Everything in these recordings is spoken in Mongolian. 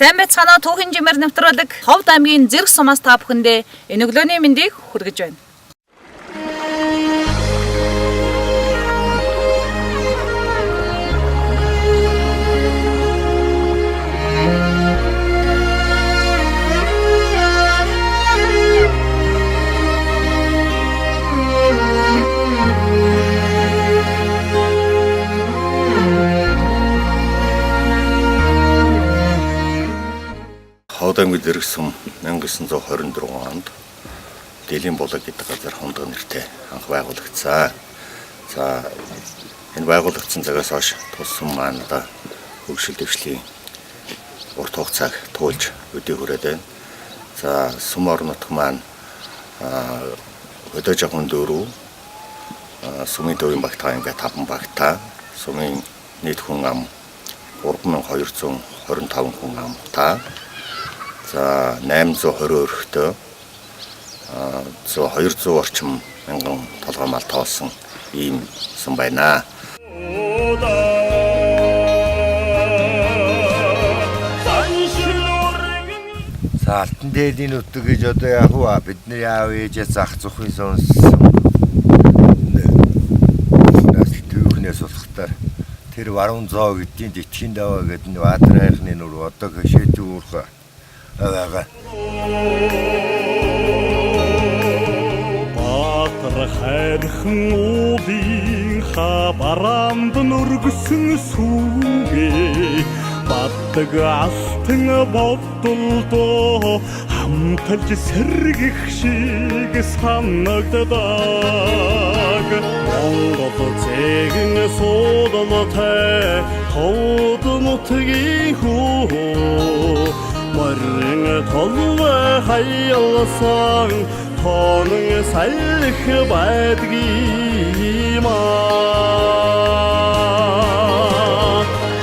Сайн байцгаана уу түүхийн жимээр нэвтрүүлэг Ховд аймгийн зэрэг сумаас та бүхэндээ энэ өглөөний мэндийг хүргэж байна. Ховд аймгийн зэрэг сум 1924 онд Дэлийн булаг гэдэг газар хондог нэртэй анх байгуулагдсан. За энэ байгуулагдсан цагаас хойш тус сум маань одоо хөгжил дэвшлийн урт хугацааг туулж өдөө хүрээд байна. За сум орон нутг маань өдөө жоохон дөрөв сумын төвийн багтаа ингээд 5 багтаа сумын нийт хүн ам 3225 хүн амтай. За 820 өрхтөө 200 орчим мянган толгой мал тоолсон ийм сум байна. За алтан дээдийн нутаг гэж одоо яг уу бидний аав ээжээ зах зүхний сонсон түүхнээс болохтаар тэр варун зоо гэдгийн дичхийн даваа гэдэг нь Баатар хайрхны нүр одоо хөшөөж үүрх аваага Баатар хайрхан уулын хабарамд нүргэсэн сүгэ баддаг алтан бодолдоо хамталж сэргэх шиг санагддаг Монгол зэгэн сууданатай ховд нутгийн хөө Морин толгой хаялсан тонон салхи байдгиймаа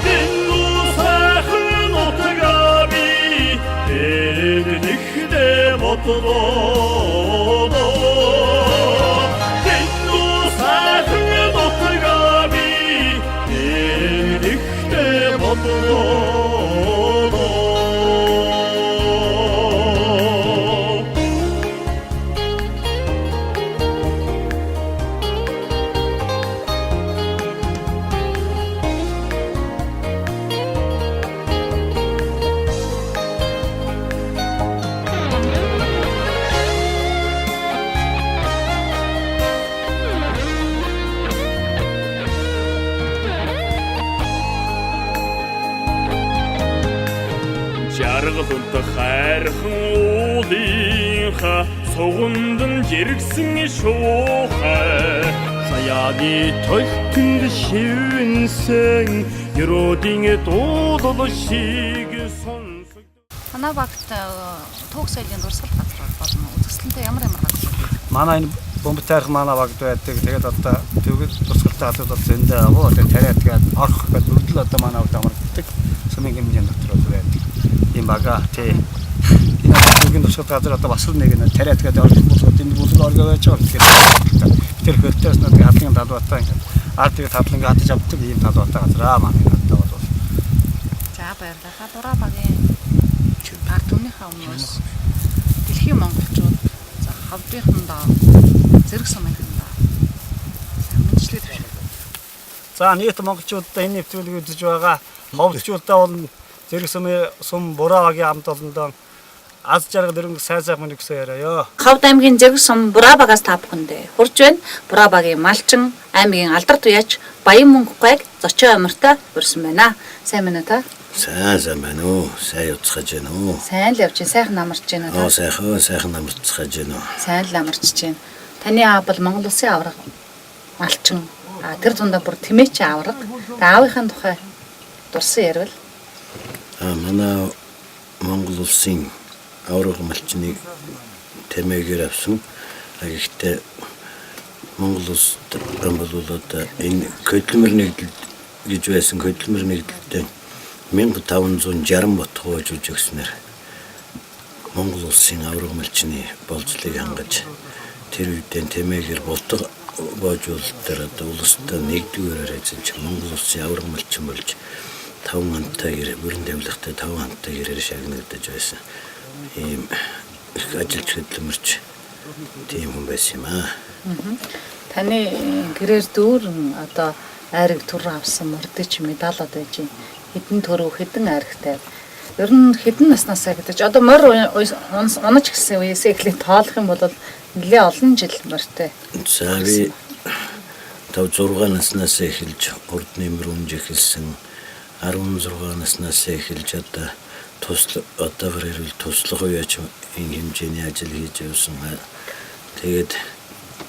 Динну сайхан утгаби эднихдэ бодлоо Динну сайхан утгаби эднихдэ бодлоо Жаргалд хайрхан уулынха сугундан жиргсэн шуухай Саяны толтонд шивэнсэн ерөөдийн дуудал шиг сонсог Манай багт түүх соёлын дурсгал газар болно. Үзэсгэлэнтэй ямар газар? Манай энэ бомбтайх манай багт байдаг. Тэгээд одоо төгөд тусгалтай хатад зөндөө аваа. Тэгээд тариад тэгээд орох гэдэг үрдэл одоо манай багт амардаг. Сумын хэмжээнд дотор байдаг. Ийм бага тий. Энэ төгөд тусгалтай газар одоо бас нэг нэ тариад тэгээд орох бүлгүүд энэ бүлэг оргоо байж байгаа. Тэгээд тэр хөлтөөс нэг хадлын талбайтай ингээд ард тэгээд хадлан хатаж авдаг ийм талбайтай газар манай одоо бол. За баярлалаа. Дураа багийн ард түмнийхээ өмнөөс дэлхийн монголчууд за хавдынхандаа зэрэг сумынхандаа мэдчлээ төвшөө. За нийт монголчуудаа энэ нэвтрүүлгийг үзэж байгаа ховдчуудаа бол зэрэг сум бураа багийн амт олондоо аз жаргал дөрөнгө сайхан мөн өгсөн яриа. Ховд аймгийн зэрэг сум бураа багаас та бүхэндээ хүрж байна. Бураа багийн малчин аймгийн алдар туяач Баян мөнгөйг зочоо амиртаа урьсан байна. Сайн байна уу та? сайн байна уу? Сайн явцгааж байна уу? Сайн л явж байна. Сайхан амарч байна уу? Сайхан амарцгааж байна уу? Сайн л амарч байна. Таны аав бол Монгол Улсын авраг малчин. Тэр дундаа бүр тэмээч авраг. Аавынхаа тухай дурсан ярил. Манай Монгол Улсын авраг малчныг тэмээгээр авсан. Гэхдээ Монгол Улс болоод энэ хөдөлмөр нэгдэл гэж байсан хөдөлмөр нэгдэлтэй 1560 бот хувааж өгснээр Монгол Улсын авраг малчны болцлыг хангаж тэр үедээ тэмээгээр болдог боожуулалтаар одоо улстай нэгдүгээр эзэн Монгол Улсын авраг малчин болж 5 хоногтой гэр бүрэн тавилгатай 5 хоногтой гэрээр шагнагдаж байсан. Ийм их ажилч хөдөлмөрч тийм хүн байсан юм аа. Таны гэрээр дүүрэн одоо айраг түр авсан мөрдөж медалууд байж хэдэн төрөв хэдэн айрагтай. Ер нь хэдэн наснасаа гэдэг. Одоо морь унаж гисэн үеэсээ эхлээд тоолох юм бол нэлээ олон жил морьтой. За би 5-6 наснаас эхэлж урд нэмэр унж эхэлсэн. 16 наснаас эхэлж одоогоор ирвэл туслах үеч энэ хэмжээний ажил хийж явсан. Тэгээд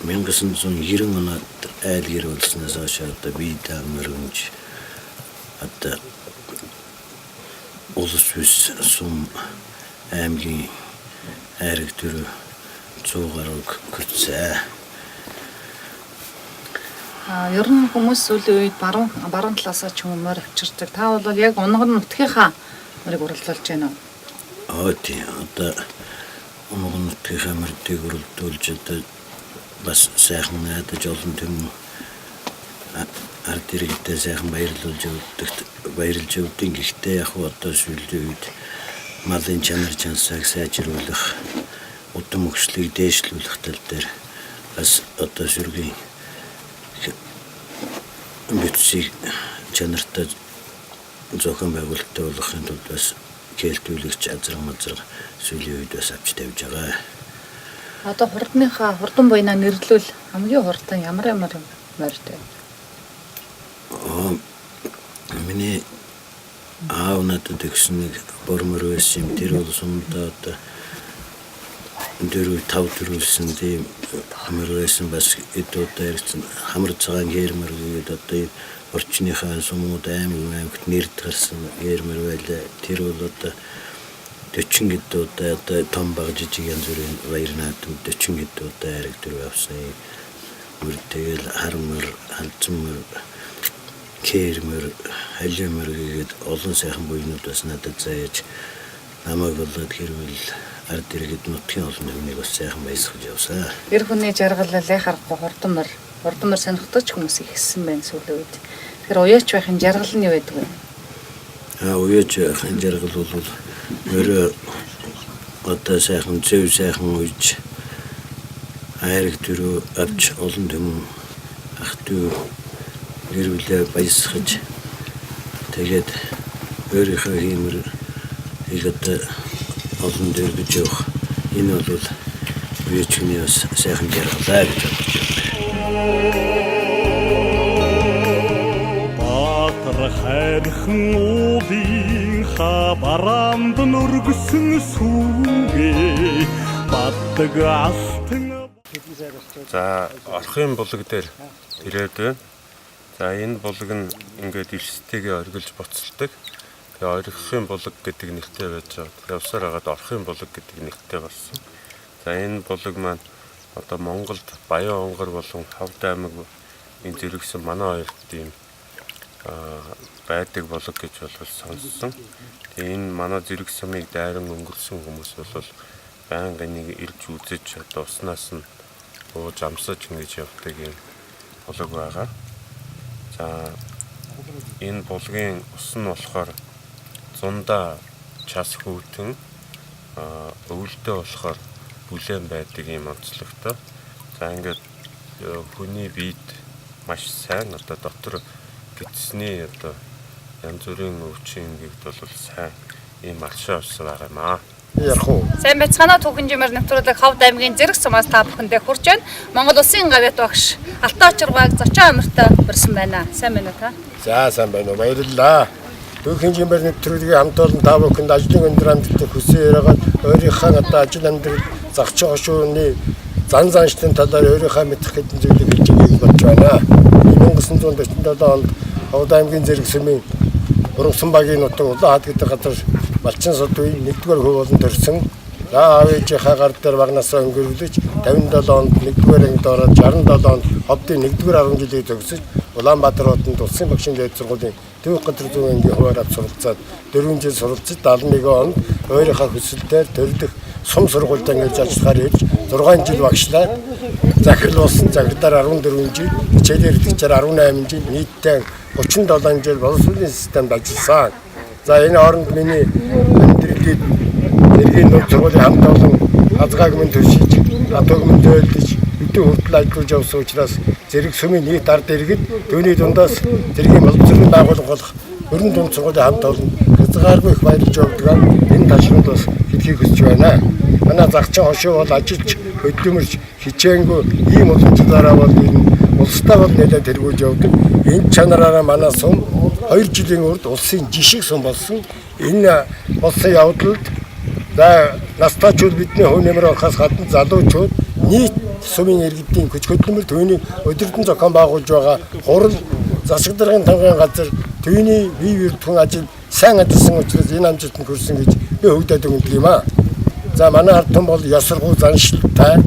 1990 онд айл гэр болсноос хойш одоо би мөрөнж одоо улс ус сум аймгийн айраг дөрөв 100 гаруй гүцээ. Ер нь хүмүүс сүүлийн үед баруун талаасаа ч юм уу морь авчирдаг. Та бол яг унгар нутгийнхаа морийг уралдуулж байна уу? Тийм одоо унгар нутгийнхаа морийг уралдуулж одоо бас сайхан надад олон төм ард иргэдээ сайхан баярлж өгдөг. Гэхдээ яг одоо сүүлийн үед малын чанар чансааг сайжруулах, удам өгшлийг дээшлүүлэх тал дээр бас одоо сүргийн бүтцийг чанартай зохион байгуулалттай болгохын тулд бас кээлтүүлэгч азар сүүлийн үед бас авч тавьж байгаа. Одоо хурдан буйнаа нэрлүүл хамгийн хурдан ямар морьтой? Миний аав надад өгсөн нэг бормор байсан юм. Тэр бол сумдаа одоо 4-5 төрүүлсэн тийм хамар байсан бас эдүүдээ ирсэн хамар цагаан гэрмэр гэдэг одоо орчныхаа сумууд аймагт нэрд гарсан гэрмэр байлаа. Тэр бол одоо 40 гэдүүд одоо том баг жижиг янз бүрийн баяр наадмад 40 гэдүүд айраг дөрөв авсан. Тэгэл хармар, халзмар, кэрмэр, халимэр гэдэг олон сайхан буйнууд бас надад зааж намайг болоод хэрвэл ард иргэд нутгийн олон хүнийг бас сайхан баясгаж явсан. Эр хүний жаргаллаа харахгүй хурдан морь сонирхдаг хүмүүс ихсэн байна сүүлийн үед. Тэгэхээр уяач байхын жаргал нь юу байдаг вэ? Уяач байхын жаргал бол өөрөө одоо сайхан зөв сайхан үйж айраг дөрөв авч олон төм ах トゥ гэрүүлээ баясгаж тэгээд өөрийнхөө хиймэр ихэд олон дэргэж явах энэ бол уяачны бас сайхан жаргалаа гэж бодож байна. Хайрхан уулынхаа бараамд нүргэсэн сүгээ баддаг алтан. За орхын булаг дээр ирээд байна. За энэ булаг нь ингээд элстэйгээ оргилж буцалдаг. Тэгээ орхын булаг гэдэг нэртэй байж байгаа. Явсаар хагаад орхын булаг гэдэг нэртэй болсон. За энэ булаг маань одоо Монголд Баян Онгор болон Хавд аймаг энэ зэрэгсэн манай хоёрт тийм байдаг булаг гэж бол сонссон. Тэгээ энэ манай зэрэг сумыг дайран өнгөрсөн хүмүүс бол байнга нэг ирж үзэж одоо уснаас нь ууж амсаж ингэж явдаг юм булаг байгаа. За энэ булгийн ус нь болохоор зундаа час хүүтэн өвөлдөө болохоор бүлээн байдаг юм онцлогтой. За ингээд хүний биед маш сайн одоо дотор гидсний одоо янз бүрийн өвчин гэгд бол сайн ийм алшаа ус байгаа юм аа. Ярих уу? Сайн байцгаана түүхэн жимээр нэвтрүүлэг Хавд аймгийн зэрэг сумаас та бүхэндээ хүрч байна. Монгол Улсын гавьяат багш Алтай Очиргааг зочин амиртай барьсан байна. Сайн байна уу та? За сайн байна уу? Баярлалаа. Түүхэн жимээр нэвтрүүлгийн хамт олон та бүхэнд ажлын өндөр амжилтыг хүсье яриагаад өөрийнхөө одоо ажил амьдрал зах зээл шууны зан заншлын талаар өөрийнхөө мэдэх хэдэн зүйлийг хэлж өгье гэж байна. 1947 онд Хавд аймгийн зэрэг сумын Ургасан багийн нутаг Улаан хад гэдэг газар Малчин сод үеийн 1-р хөв болон төрсөн. За аав ээжийнхээ гар дээр багнасаа өнгөрүүлж 57 онд 1-р ангид ороод 67 онд Ховдын 1-р 10 жилийг төгсөж Улаанбаатар хотод Улсын багшийн дээд сургуулийн Төвөг газар зүүн ангийн хуваараар суралцаад 4 жил суралцж 71 онд өөрийнхөө хүсэлтээр төрөлх сум сургуульд ингэж ажиллахаар ирж 6 жил багшлаад захирлуулсан. Захирлаар 14 жил, хичээлээр идэвчээр 18 жил, нийтдээ 37 жил боловсролын системд ажилласан. За энэ хооронд миний амьдралыг зэргийн нууц сургуулийн хамт олон хазгааг минь төшиж, атог минь төөлдөж, өдөө хүртэл ажиллаж явсан учраас зэрэг сүмийн нийт ард иргэд түүний дундаас зэргийн боловсролын байгууллага болох өрн дунд сургуулийн хамт олон хязгааргүй их баярлж явдаг. Энэ ташрууд бас хэлхийг хүсэж байна. Манай загчин хошуу бол ажиллаж, хөдөлмөрч, хичээнгүй ийм уламжлалаараа бол энэ улстай бол нэлээд тэргүүлж явдаг. Энэ чанараараа манай сум 2 жилийн урд улсын жишг сум болсон. Энэ улсын явдлалд настайчууд бидний хөв нэмэр орохоос гадна залуучууд нийт сумын иргэдийн хүч хөдөлмөр түүнийг өдөртөн зохион байгуулж байгаа хурал засагдрын тамгын газар түүний бие биедхэн ажил сайн ажилласан учраас энэ амжилтанд хүрсэн гэж би хөгдөд өгдөг юм аа. За манай ард түмэн бол ясаргуу заншилтай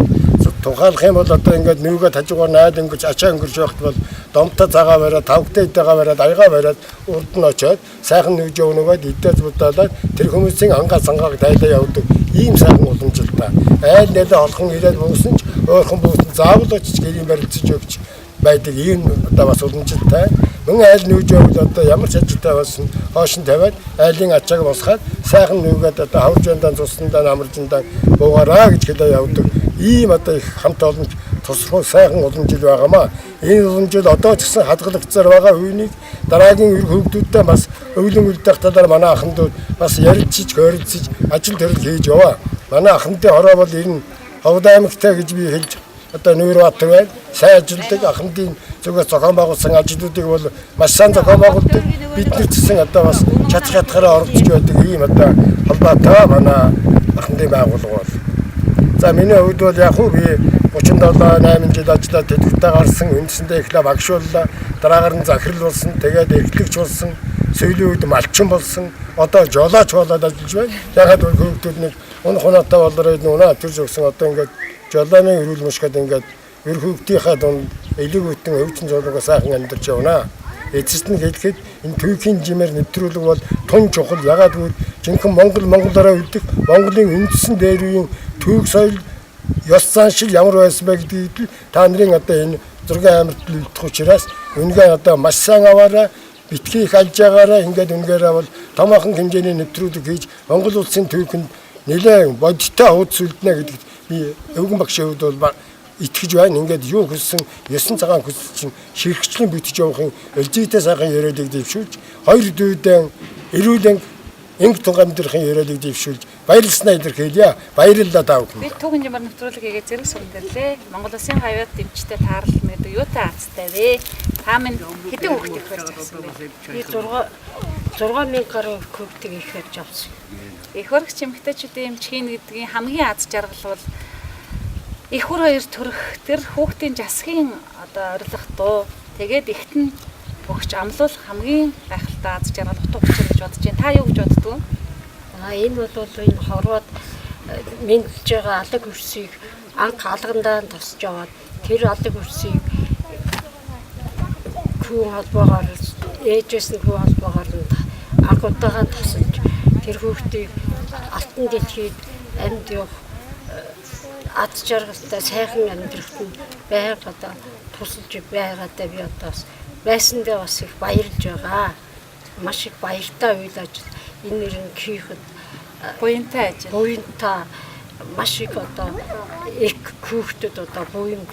тухайлах юм бол одоо ингээд нүгэд хажуугаар найд өнгөж ачаа өнгөрч явахт бол домтой цагаа бариад тавгтай идэгаа бариад аяга бариад урд нь очиод сайхан нүж өгнөгөөд идэж будаалаад тэр хүмүүсийн ангаа сангааг тайлаа явуулдаг ийм сайхан уламжлалтай. Айл нэлээ олхон ирээд буусан ч ойрхон буусан заавал очиж гэрийн барилцаж өгч байдаг ийм одоо бас уламжлалтай. Мөн айл нүж өгвөл одоо ямар ч ажилтай болсон хоошин тавиад айлын ачааг босгаад сайхан нүгээд одоо хавжаандаа цуснандаа намаржандаа буугараа гэж хэлээ явуулдаг. Ийм одоо их хамт олон тусруу сайхан уламжил байгаамаа. Энэ уламжил одоо ч гэсэн хадгалагдсаар байгаа үеийг дараагийн үр хөвгдүүдтэй бас өвлөн үлдэх талаар манай ахмадууд бас ярилцж, хөөрөлцөж, ажил төрөл хийж яваа. Манай ахмадын хороо бол энэ Ховд аймагтай гэж би хэлж одоо Нүүрбаатар байна. Сайн ажилдаг ахмадын зүгээс зохион байгуулсан ажлуудыг бол маш сайн зохион байгуулдаг. Бид нар гэсэн одоо бас чадхаараа оролцож байдаг ийм одоо холбоотой манай ахмадын байгууллага бол. За миний хувьд бол яг хөө би 37-8 жил ажиллаад тэтгэвтэй гарсан, үндсэндээ эхлээ багшууллаа, дараагаар нь захирлуулсан, тэгээд эрхлэгч болсон, сүүлийн үед малчин болсон, одоо жолооч болоод ажиллаж байна. Ягаад гэвэл хөвгүүд нэг унах унаатай болороо нүнэ төрж өгсөн одоо ингээд жолооны өрүүл мушгаад ингээд өр хөвгтийнхаа дунд элэг үтэн өвчин зургаа сайхан амьдарч явна. Эцэст нь хэлэхэд энэ түүхийн жимээр нэвтрүүлэг бол тун чухал. Ягаад гэвэл жинхэнэ Монголоор үлдэх Монголын үндсэн дээр үеийн түүх соёл ёс заншил ямар байсан бэ гэдгийг та нарын одоо энэ зургийн амьд үлдэх учраас үнэхээр одоо маш сайн аваараа битгий их алж байгаараа ингээд үнээрээ бол томоохон хэмжээний нэвтрүүлэг хийж Монгол улсын түүхэнд нэлээд бодиттой хуудас үлдэнэ гэдэгт би өвгөн багшийн хувьд бол итгэж байна. Ингээд юу хүссэн 9 цагаан хүсэл чинь ширхчлэн бүтэж явахын өлзийтэй сайхан яриадыг дэвшүүлж, хоёр дүүдэн эрүүлэн инг тун амьдрахын яриадыг дэвшүүлж баярлснаа илэрхийлье. Баярлалаа таа бүхэн. Би түүхэн жимээр нэвтрүүлэг хийгээд зэрэг сүмдэрлээ. Монгол Улсын хавьяат дэмжтэй таарлал мэд юутай азтай вэ? Та минь хэдэн хүүхэд ихэрж авсан бэ? Би 6000 гаруй хүүхдийг ихэрж авсан. Их хөргч эмэгтэйчүүдийн эмчхийн гэдгийн хамгийн аз жаргал бол их хөр хоёр төрөх тэр хүүхдийн жасгийн одоо орилох дуу тэгээд ихтэн өгч амлуулах хамгийн гайхалтай аз жаргал утга учир гэж бодож байна. Та юу гэж боддгоо? Энэ бол энэ хорвоод мэдлж байгаа алаг хөрсийг анх алгандаа тосч яваад тэр алаг хөрсийг хүү холбоогоор ээжээс нь хүү холбоогоор анх удаага тосч тэр хүүхдийг алтан дэлхийд амьд явах аз жаргалтай сайхан амьдрахт нь байнга одоо тусалж байгаадаа би одоо байсандаа бас их баярлж байгаа. Маш их баяртай үйл ажил энэ нэрн хийхэд буянтай ажил. Буянтай маш их одоо их хүүхдүүд одоо буян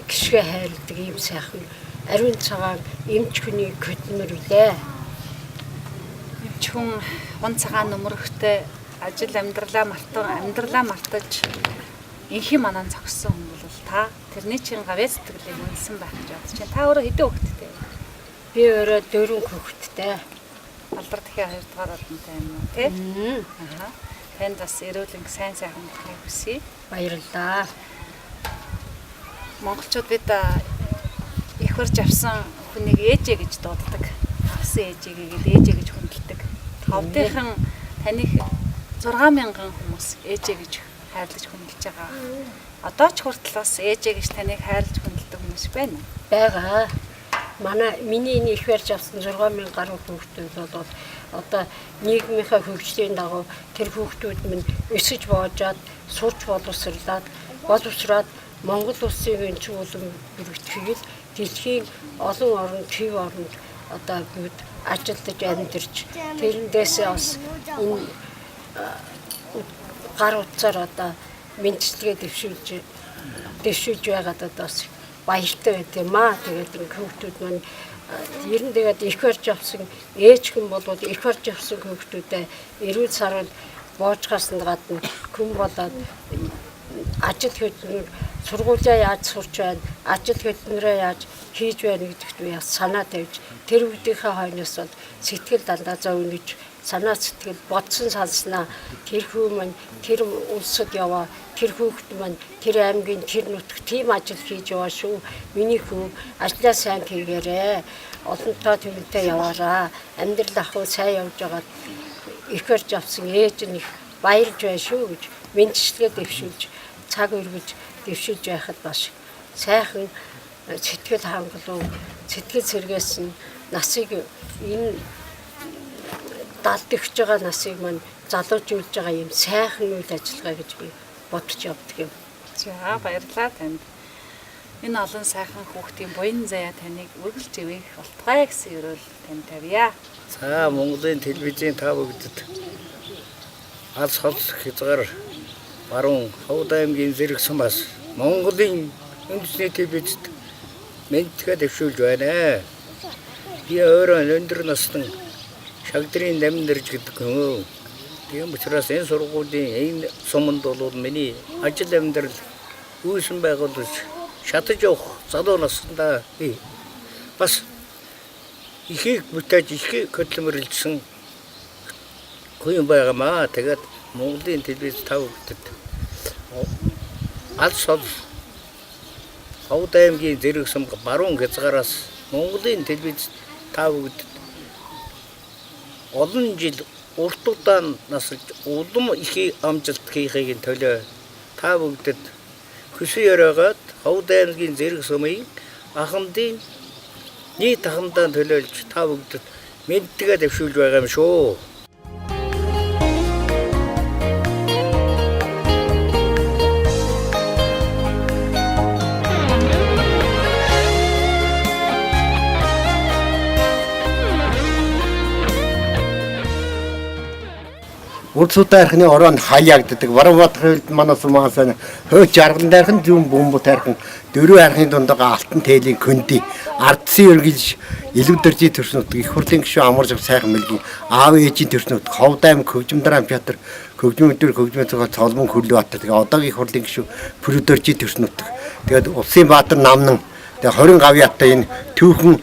гიშгэ хайрладаг ийм сайхан ариун цагаан эмч хүний хөдөлмөр үлээ. Эмч хүн гон цагаан нөмрөхтэй ажил амьдралаа мартаж инхи манан зогссон хүн бол та тэрний чин гавьяа сэтгэлийг үнэлсэн байх гэж бодож байна. Та өөрөө хэдэн хүүхэдтэй? Би өөрөө 4 хүүхэдтэй. Алдар дахиа 2 дугаар болонтой юм уу тий? Аа. Танд бас эрүүлэн сайн байхыг хүсье. Баярлалаа. Монголчууд бид их хурж авсан хүнийг ээжээ гэж дууддаг. Авсан ээжээ гэж хүндэлдэг. Ховдынхан таних 6000 хүмүүс ээжээ гэж хайрлаж хүндэлж байгаа. Одоо ч хүртэл бас ээжээ гэж таныг хайрлаж хүндэлдэг хүмүүс байна уу? Байгаа. Миний энэ их барьж авсан 6000 гаруй хүүхдүүд бол одоо нийгмийнхаа хөгжлийн дагуу тэр хүүхдүүд минь өсөж боожаад сурч боловсраад Монгол улсын энэ чуулган бүртгэгэл дэлхийн олон орнд төв оронд одоо бүгд ажилдаж амьдарч тэрэндээсээ бас энэ гар утсаар одоо мэдчилгээ дэвшүүлж байгаад одоо бас баяртай байт юм аа. Тэгээд хүүхдүүд маань ер нь тэгээд их барьж авсан ээж хүн болоод их барьж авсан хүүхдүүдээ эрүүл сарвал боожгаас нь гадна хүн болоод ажил хөдөлмөр сургуулиа яаж сурч байна, ажил хөдөлмөрөө яаж хийж байна гэдэгт би бас санаа тавьж тэр үеийнхээ хойноос бол сэтгэл дандаа зовниж санаа сэтгэл бодсон санснаа тэр хүү маань тэр улсад яваа тэр хүүхэд маань тэр аймгийн тэр нутаг тийм ажил хийж яваа шүү. Миний хүү ажлаа сайн хийгээрээ олонтоо төвлөртэй яваараа амьдрал ахуй сайн явж байгаад их барьж авсан ээж нь их баярлж байна шүү гэж мэдчилгээ дэвшүүлж цаг өргөж дэвшүүлж байхад бас сайхан сэтгэл хангалуун сэтгэл сэргээсэн насыг энэ далд өгч байгаа насыг маань залуужуулж байгаа юм сайхан үйл ажиллагаа гэж би бодож явдаг юм. За баярлалаа танд. Энэ олон сайхан хүүхдийн буян заяа таныг үргэлж ивэх болтугай гэсэн ерөөл тань тавья. За Монголын телевизийн та бүгдэд алс хол хязгаар баруун Ховд аймгийн зэрэг сумаас Монголын үндэсний телевизэд мэдгээ дэвшүүлж байна. Би өөрөө өндөр насны шагдрын дамнэрж гэдэг хүн. Тийм учраас энэ сургуулийн энэ суманд бол миний ажил амьдрал үүсэн байгуулж шатаж явах залуу наснда би бас ихийг бүтээж их хөдөлмөрлөсөн хүн байгаамаа. Тэгээд Монголын телевиз тав бүгдэд алс хол Ховд аймгийн зэрэг сум баруун хязгаараас Монголын телевиз тав бүгдэд олон жил урт удаан насж улам их амжилт хийхийг төлөө та бүгдэд хүсье өрөөгөөд Ховд аймгийн зэрэг сумын ахмадын нийт ахмадаа төлөөлж та бүгдэд мэдгээ дэвшүүлж байгаа юм шүү. Урдсуудаархны орон хаяагддаг. Баруунбаатарын манай сумаас хойч арган дайрхан зүүн бөмбөг тайрхан дөрөв архын дундаа алтан тээлийн көнди ардсын өргөлж илүүдэржи төрснөд их хурлын гишүүн амаржиг сайхан мэлгийн аав ээжийн төрснөд Ховд аймаг хөгжимдрам театр хөгжмөөр цолмон Хөрлөбаатар тэгээ одоогийн их хурлын гишүүн продюсержи төрснөд тэгээд Улсын Баатар намнан тэгээ 20 гавьяатай энэ түүхэн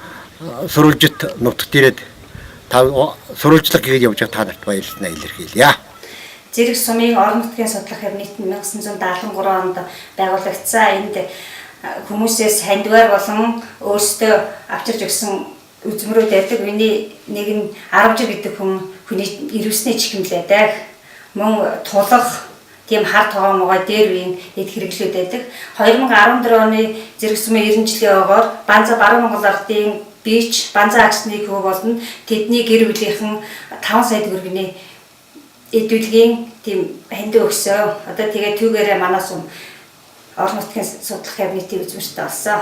сурвалжит нутагт ирээд та сурвалжлага хийгээд явж байгаа та нарт баярлалаа илэрхийлье. Зэрэг сумын орон нутгийн судлах кабинет 1973 онд байгуулагдсан. Энд хүмүүсээс хандивар болон өөрсдөө авчирч өгсөн үзмөрүүд байдаг. Миний нэг нь 10 жил гэдэг хүний ирвэсний чихэм байдаг. Мөн тулах тийм хар тоогоомогоо дээр үеийн эд хэрэглүүд байдаг. 2014 оны зэрэг сумын 90 жилийн ойгоор Банза Баруун Монгол ардын Бич Банза агсны хөв болон тэдний гэр бүлийнхэн 5 сая төгрөгийн эдүүлгийн тийм хандив өгсөн. Одоо тэгээ түүгээрээ манай сум орон нутгийн судлах кабинетийн үзмэртэй болсон.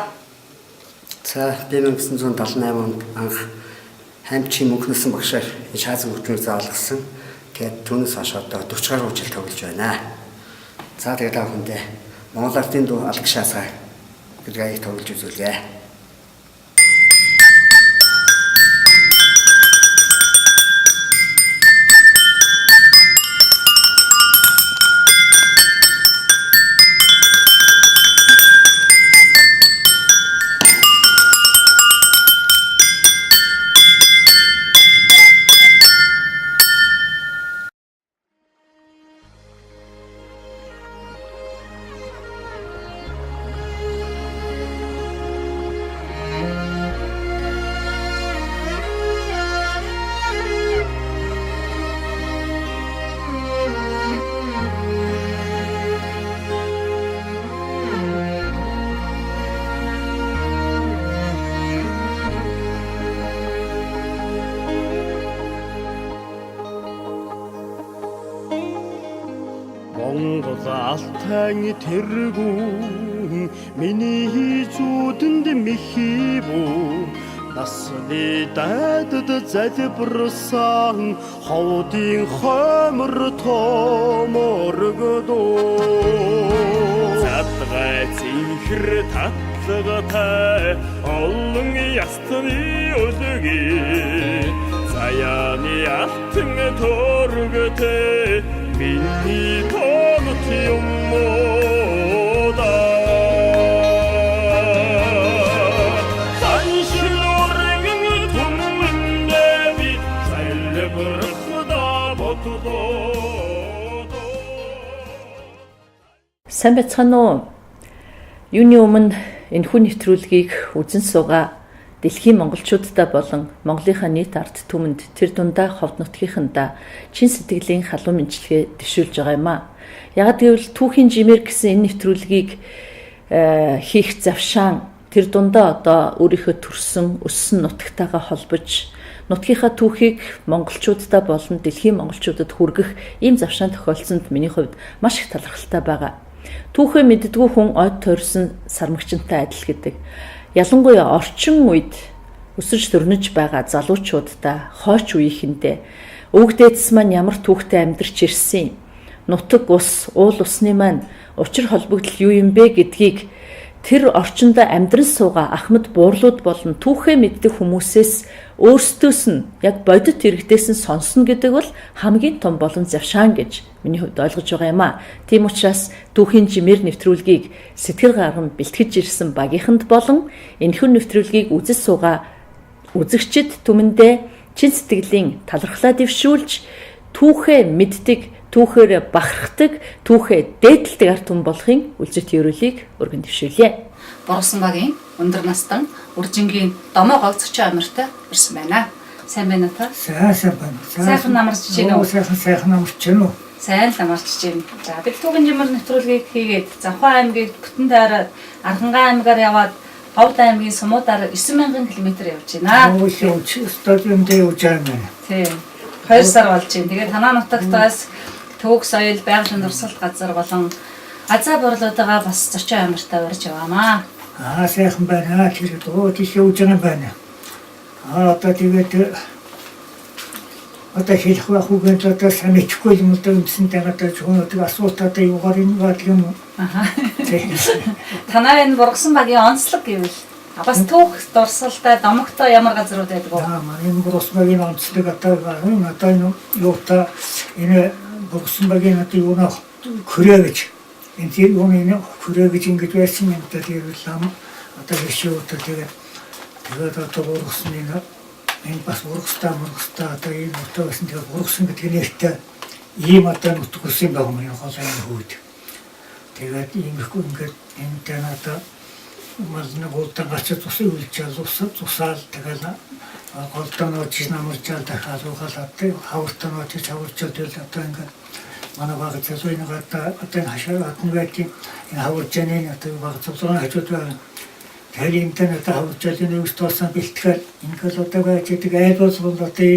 За 1978 онд анх хамчийн мөнхнөсөн багшаар шаазан хөгжмийг заалгасан. Тэгээд түүнээс хойш одоо 40 гаруй жил тоглож байна. За тэгээд та бүхэндээ Монгол ардын дуу алгашаасаа гэдэг аяг тоглож үзүүлье. Монгол алтай тэргүүн миний зүүдэнд мэхибүү насны дайдад залбирсан ховдын хомор томоргодоо задгай зинхэр татлагатай олон ястны өлөгийг заяаны алтан төргөтэй миний тонот юмода Сайн байцгаана уу? Юуны өмнө энэхүү нэвтрүүлгийг үзэн суугаа дэлхийн монголчуудаа болон Монголынхаа нийт ард түмэнд тэр дундаа ховд нутгийнхандаа чин сэтгэлийн халуун мэдлэгээ дэвшүүлж байгаа юм а. Яг гэвэл түүхийн жимээр гэсэн энэ нэвтрүүлгийг хийх завшаан тэр дундаа одоо өөрийнхөө төрсөн өссөн нутагтайгаа холбож нутгийнхаа түүхийг монголчуудаа болон дэлхийн монголчуудад хүргэх ийм завшаан тохиолдсонд миний хувьд маш их талархалтай байгаа. Түүхээ мэддэггүй хүн од тойрсон сармагчинтай адил гэдэг. Ялангуяа орчин үед өсөж төрнөж байгаа залуучуудаа хойч үеийнхэндээ өвөг дээдс маань ямар түүхтэй амьдарч ирсэн, нутаг ус, уул усны маань учир холбогдол юу юм бэ гэдгийг тэр орчиндөө амьдран суугаа ахмад буурлууд болон түүхээ мэддэг хүмүүсээс өөрсдөөс нь яг бодит иргэдээс нь сонсно гэдэг бол хамгийн том боломж завшаан гэж миний хувьд ойлгож байгаа юм а. Тийм учраас түүхийн жимээр нэвтрүүлгийг сэтгэл гарган бэлтгэж ирсэн багийнханд болон энэхүү нэвтрүүлгийг үзэж суугаа үзэгчид түмэндээ чин сэтгэлийн талархлаа дэвшүүлж түүхээ мэддэг, түүхээр бахархдаг, түүхээ дээдэлдэг ард түмэн болохын үлзэт ерөөлийг өргөн дэвшүүлье. Борсон багийн өндөр настан үржингийн домоо гогцогчоо амиртай ирсэн байна. Сайн байна та? Сайн байна. Сайхан намарч чинь үү? Сайхан намарч чинь үү? Сайн намарч чинь. За бид түүхэн жимэр нэвтрүүлгийг хийгээд Завхан аймгийг бүтэн дайраад Архангай аймгаар яваад Ховд аймгийн сумуудаар 9000 км явж байна. Өө шүү, стадионд явж байна. Тийм. 2 сар болж байна. Тэгээд танаа нутагтаас төвөг соёл, байгалийн дурсгалт газар болон азаа борлуудаа бас зочин амиртай урьж яваамаа. Сайхан байна. Тэр дөө тийш явж байна. Одоо тэгээд одоо хэлэх хүүхэн одоо сайн мэдхгүй юм уу юмсан тагатай чөнөдөг асуултаа юугаар юм юм. Танаа энэ Борсон багийн онцлог гэвэл бас түүх дурсгалтай домогтой ямар газрууд байдаг вэ? Энэ Борсон багийн онцлог одоо юутай энэ Борсон багийн одоо юуна хүрээ гэж энэ юуны хүрээ гэж ингэж байсан юм та тэр лам одоо хэшүүтэй тэгээд одоо Борсны энэ бас ургастаа одоо ийм утгаас нь тэгээд ургасан гэдэг нэртэй ийм одоо нутг үсэн байгаа юм хоолой хүүд. Тэгээд иймэрхүү ингээд энэ танада малны голтон гацаа тусын үлчээл тусаал тэгээд голтоноо чи намарчаал дахиалуулаад хавартаноо чи хаварчаад одоо ингээд манай баг цэсүүний гата одоо хашаалт нэгэн энэ хаварчааны одоо баг цэсүүний хажууд байна. Тэр интернет хавчаалын устойсан бэлтгэл ингээд одоо байж байгаа айлбал бол одоо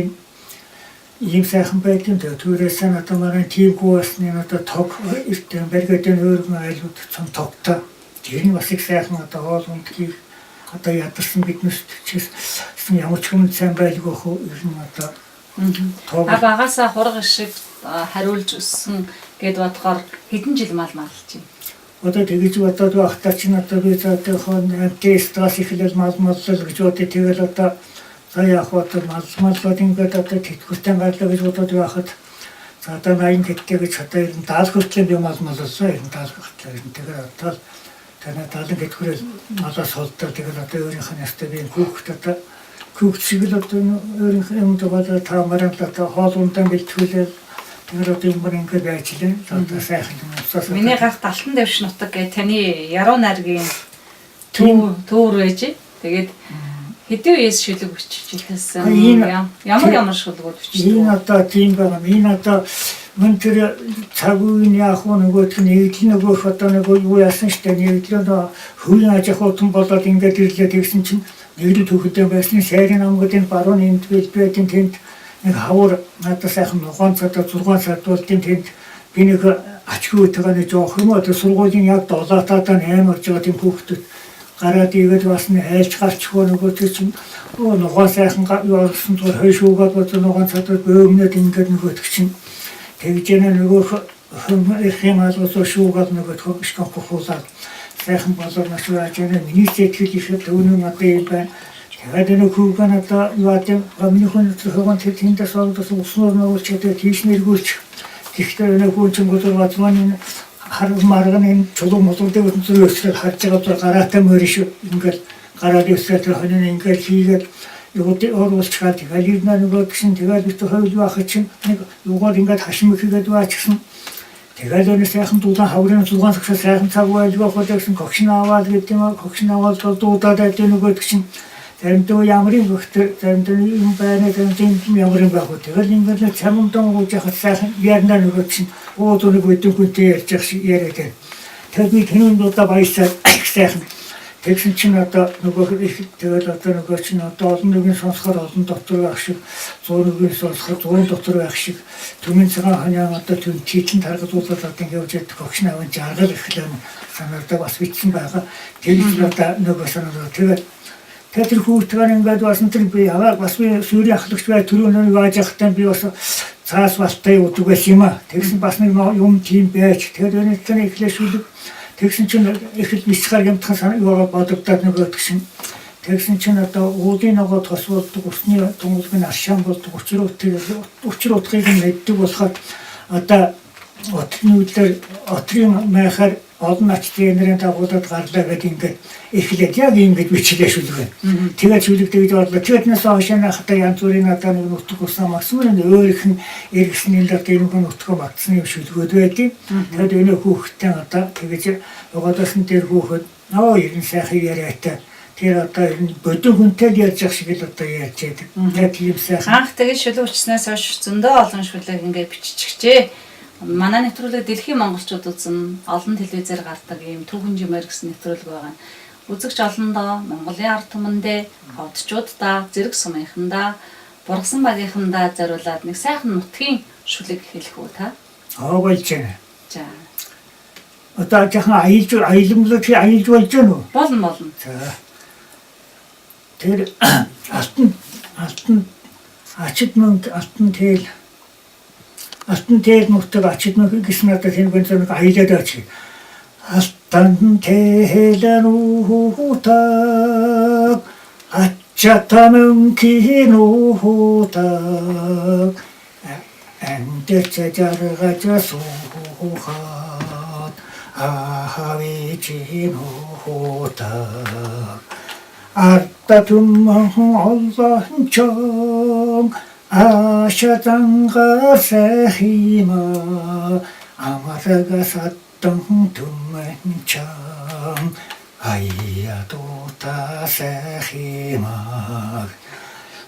ийм сайхан байдгийн төрөөс нь одоо манай тиймгүй басны одоо тог эртэн бэргэдэн өөргөн айлууд цом тогтой тэр нь бас их сайхан одоо хоол ундгийг одоо ядарсан биднээс чигс ямар ч юм сайн байлгүй хөө ер нь одоо багасаа хурга шиг хариулж өссөн гэд бодохоор хэдэн жил мал малж байна. Одоо тэгэж бодоод байхдаа чинь одоо би заатай хон тест-аас ихлэл мал гэж бодож тэгэл одоо сая хот мал ингээд одоо тэтгэвртэй гарлаа гэж бодоод байхад за одоо 80 гэдтэй гэж одоо ер нь 70 хүртэл юм мал болсон ер нь 70 хүртэл тэгээд одоо танаа 70 гэдгүүрээ малаас холдоо тэгээд одоо өөрийнх нь ястай би хүүхд одоо хүүхд шиг л одоо өөрийнх юм дагуулаа таамаараа одоо хоол ундаан бэлтгүүлээ тэгээд одоо юм ингээд байжлаа одоо сайхан юм уусаа. Миний гарт Алтан дэвш нутаг гэ таны яруу найргийн төвөр байж тэгээд хэдэн үеэс шүлэг өччих хэлсэн ямар шүлгүүд өччих. Энэ одоо тийм байгаа. Энэ одоо мөн тэр цаг үеийн яг нөгөөх нь нэгдэл нөгөөх одоо нэг юу яасан штэ нэгдэл хөвлийн аж ахуйтан болоод ингээд ирлээ тэгсэн чинь нэгдэл төвхөдөө байсан шаарийн намгуудын баруун нэмд бэлбэдийн тэнд нэг хавар надад сайхан нугаан цадаа 6 сард бол тэнд би нэг ачгүй тагааны жоох юм одоо сургуулийн яг 7 таад 8 орж байгаа тийм хүүхдүүд гараад игээд бас нэг айлч гарч хөө нөгөө чинь ногоон сайхан явуулсан тул хойшуугаад бодсон ногоон цадад бөөмнөд ингээд нөгөө чинь тэгж яна нөгөө хэмаалгаас шуугаад нөгөө хөвшгөө хуулаад сайхан болоод нашраач яна миний сэтгэл ихэд өнөө надад юм байна. Тэгээд нэг хүүхэн одоо юуатай өмнөхөн зөвхөн тэндээс олдос усноор нөгөө читэй тийш нэргүүлч. Гэхдээ нэг хүн чинь бодоод байна хараг марганы чулуу мотуудыг өсрөөсөөр харж байгаа гараатай мөрөш ингээд гараад өсрөөд хоног ингээд хийгээд юутай оруулчихад тэгээд нөгөө гişin тэгээд бит хоёул байх чинь нэг юугаар ингээд хашим ихэд баачихсан. Тэгээд өнөө сайхан дулаан хаврын 6 цагаас сайхан цаг байж байгаа гэсэн когшин аваад гэдэг юм аа когшин аваад дуудаад байдаг нөгөө гişin тэрнтэй ямрын вөхтөр тэрнтэй юм байна тэрнтэй ямрын байх. Тэгээд ингээд цамдон гооч яхад сайхан ярна нөгөө гişin өөдөө нэг үдэнхүнтэй ярьж явах шиг яриад байна. Тэгээд би тэнүүнд удаа баясаад сайхан тэгсэн чинь одоо нөгөө их тэгээд одоо нөгөө чинь одоо олон нэгэн сонсохоор олон доктор байх шиг 100-ийн сонсохоор 100 доктор байх шиг түмэн цагаан ханиа одоо түн чийтэн таргадуулаад одоо ингэ явж байгаа огшин аван жаргал эхлэн санаадаа бас бичсэн байгаа. Тэгээд одоо нөгөө санаа тэгээд тэр хүүхдгээр ингээд бас тэр би яваа бас би сүрийн ахлагч бай түрүүн нэг ажихтай би бас цаас балтай удаг байсан юм аа. Тэгсэн бас нэг юм тийм байж тэгээд өнөөдөр эхлэх шүлэг тэгсэн чинь их бисгаар юмтхан санаа юу бодогдоод нөгөө тэгсэн тэгсэн чинь одоо уулын нөгөө тос болдог усны тунгалаг нь аршаан болдог учир утгыг мэддэг болохоор одоо отны үдлэр отрын майхаар олон ачтын нэрийн дагуулад гарлаа гэдэг ингээд эхлээд яг ингэж бичлээ шүлгэн. Тэгээд шүлэгтэй гэж бодлоо. Тэгээд нас хашаана хата янз бүрийн одоо нэг нутг усан максимум өөр их эргэсний л одоо энэ нутгоо батсны шүлгөөд байдیں۔ Тэгээд өнөө хүүхдтэй одоо тэгэж угаадсан дээр хүүхэд ерэн сайхан яриатай. Тэр одоо энэ бодон хүнтэй ярьж ах шиг л одоо ярьж байдаг. Тэгээд тийм сайхан. Анх тэгээд шүлгүүчснээс хойш зөндөө олон шүлэг ингээд биччихжээ. Манай нэвтрүүлэг дэлхийн монголчууд үзэн олон телевизээр гардаг ийм төв хэмжээмээр гэсэн нэвтрүүлэг байгаа. Үзэгч олондоо Монголын ард түмэндээ, хавдчуудаа, зэрэг сумынхандаа, бургасан багийнхандаа зориулаад нэг сайхан нутгийн шүлэг хэлэх үү та? Болж байна. За. Одоо жахан аялмлаг аялж болж байна уу? Болно. За. Тэр алтан ачид мөнгө алтан тэл нутаг ачид мөнгө гэсэн надад энэ гэнцэг аялаад очив. Алтан тэл нутаг ачата мөнгө нутаг андэрч жаргаж суухад ахавичи нутаг арта түмэн оллон чон 아샤장가 세히마 아마라가 샀던 둠맨창 아이야도다 세히마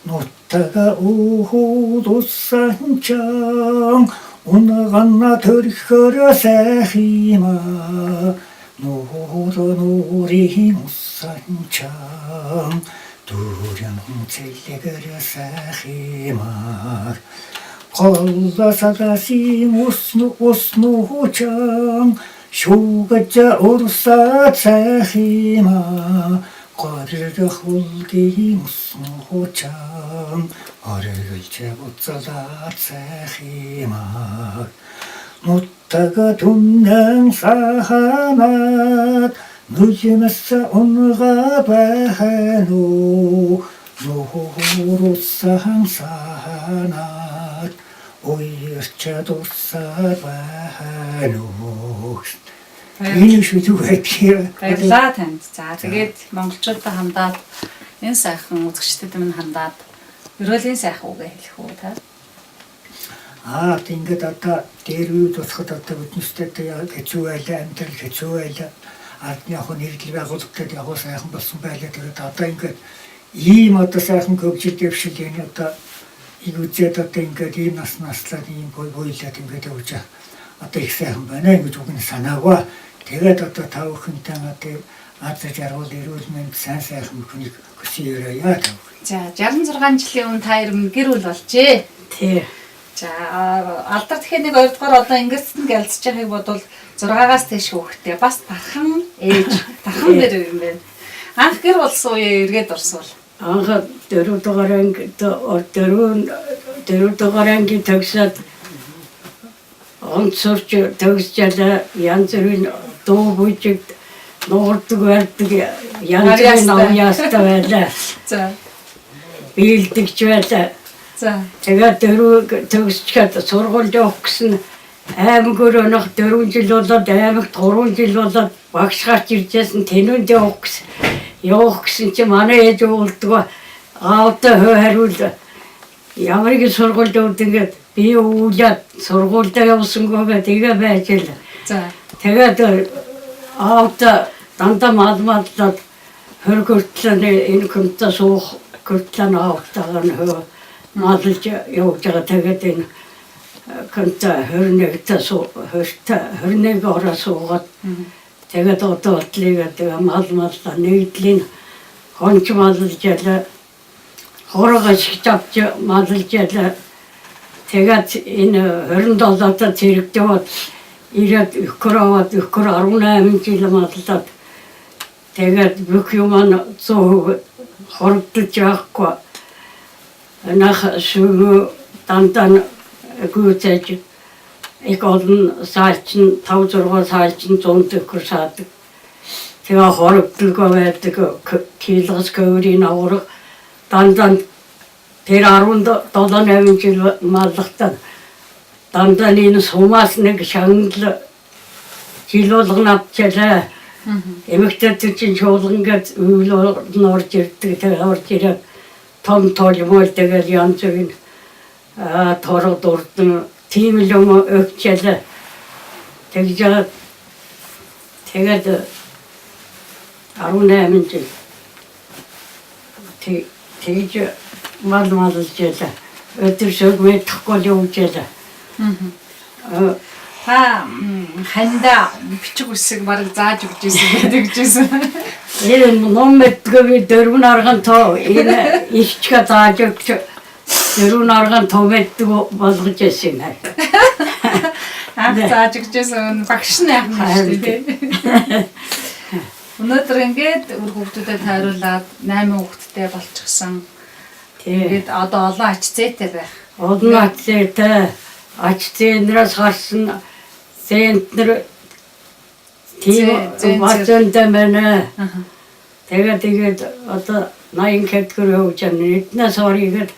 노타가 우호도 산창 오나간나 들커려 세히마 노호도 노리 무산창 두령 젤레그려 사히마 콜라사다시 우스누호창 쇼가자 오르사 사히마 거르르 홀기 우스누호창 어르를 제보자다 사히마 못다가 돈낭 사하맛 누지마사 온가 바하노 노로상 사하나 오이어차도 사바하노 энэ шүү дээ. Баярлалаа танд. За тэгээд монголчуудаа хандаад энэ сайхан үзэгчдэд минь хандаад ерөөлийн сайхан үгээ хэлэх үү та? Тэгээд одоо дээр үе тусахад одоо биднээсээ хэцүү байлаа, амьдрал хэцүү байлаа. Ардны яг нэрдэл байгууллагад яг сайхан болсон байлаа. Тэгээд одоо ингээд ийм одоо сайхан хөгжил дэвшил энэ одоо ийг үзээд одоо ингээд ийм наслаад ийм бойлоод ингээд явж байгаа. Одоо их сайхан байна гэж үгэн санаагаа. Тэгээд одоо та бүхэнтэй одоо аз жаргал эрүүл мэнд сайхан бүхнийг хүсье яа та. За 66 жилийн өмнө та ирмэн гэр бүл болжээ. Тий. За алдар тэгэхээр нэг 2 дугаар одоо ингэсэн гэлзэж байгааг бодвол 6-аас дээш хүүхдээ бас тархан ээж тархан дээр юм байна. Анх гэр болсон үе эргээд орсвол. Анх 4 дугаар анги төгсөөд онцорч төгсчээд янз бүрийн дуу бүжигд нуурдаг барьдаг янз бүрийн авьяастай байлаа. За. Биелдэгч байлаа. За. Тэгээд 4 төгсчээд сургуульд явах гэсэн аймаг өрөөнөх 4 жил болоод аймагт 3 жил болоод багш гарч иржсэн тэнүүнд явах гэсэн чи манай ээж уулдаг аавтай хариул ямар их сургуульд явд ингээд би уулаад сургуультай явсангүй тэгээ байж л. За. Тэгээд аавтай дандаа малмадлаад хөргөлтлэн энэ хүнтэй суух гөлтлэн аавтайгаа нөө малж явж байгаа тэгээд энэ хүнтэй 21 ороо суугаад тэгээд одоо бодлыг тэгээ малмаллаа нэгдлийн хонч малж ялаа хорогоо шигч авч малж ялаа. Тэгээд энэ 27-нд зэрэгдээд ирээд Украинад 18 жил маллаад тэгээд бүх юм зөө хорогдож явахгүй нах шүү дандан гүйцэж их олон сaalчин 5-6 сaalчин 100 төгрөг саадаг. Тэгээ хорогдлого байдаг килгас гөрийн авраг дандан тэр 17-8 жил маллахтаа дандан энэ сумаас нэг шагнал жил болгон авчалаа. Эмэгтэй чинь шуулгангээд үйл орж ирдэг. Тэгээ орж ирээд том толмол тэгээд янз бүрийн торог дурдан тийм л юм өгчээлээ. Тэгээд 18 жил тэгж малжээлээ. Өдөр шөг мэдхгүй явжээлээ. Та ханда бичиг үсэг бараг зааж өгч ирсэн гэдэг жийсэн. Энэ ном мэдгүй дөрвөн арган тоо энэ ичгээ зааж өгч дөрвөн арган тоо мэддэг болгож ирсэн юм. Анх зааж өгч ирсэн багш найх нь шүү дээ. Өнөөдөр ингээд үр хүүхдүүдэд тайруулаад 8 хүүхэдтэй болчихсон. Тэгээд одоо олон ач зээтэй байх. Олон ач зээтэй ач зээнээс гарсан центр тийм бацантай байна. Тэгээд одоо 80 хэдгээр явж байгаа. Эднээс орийгээд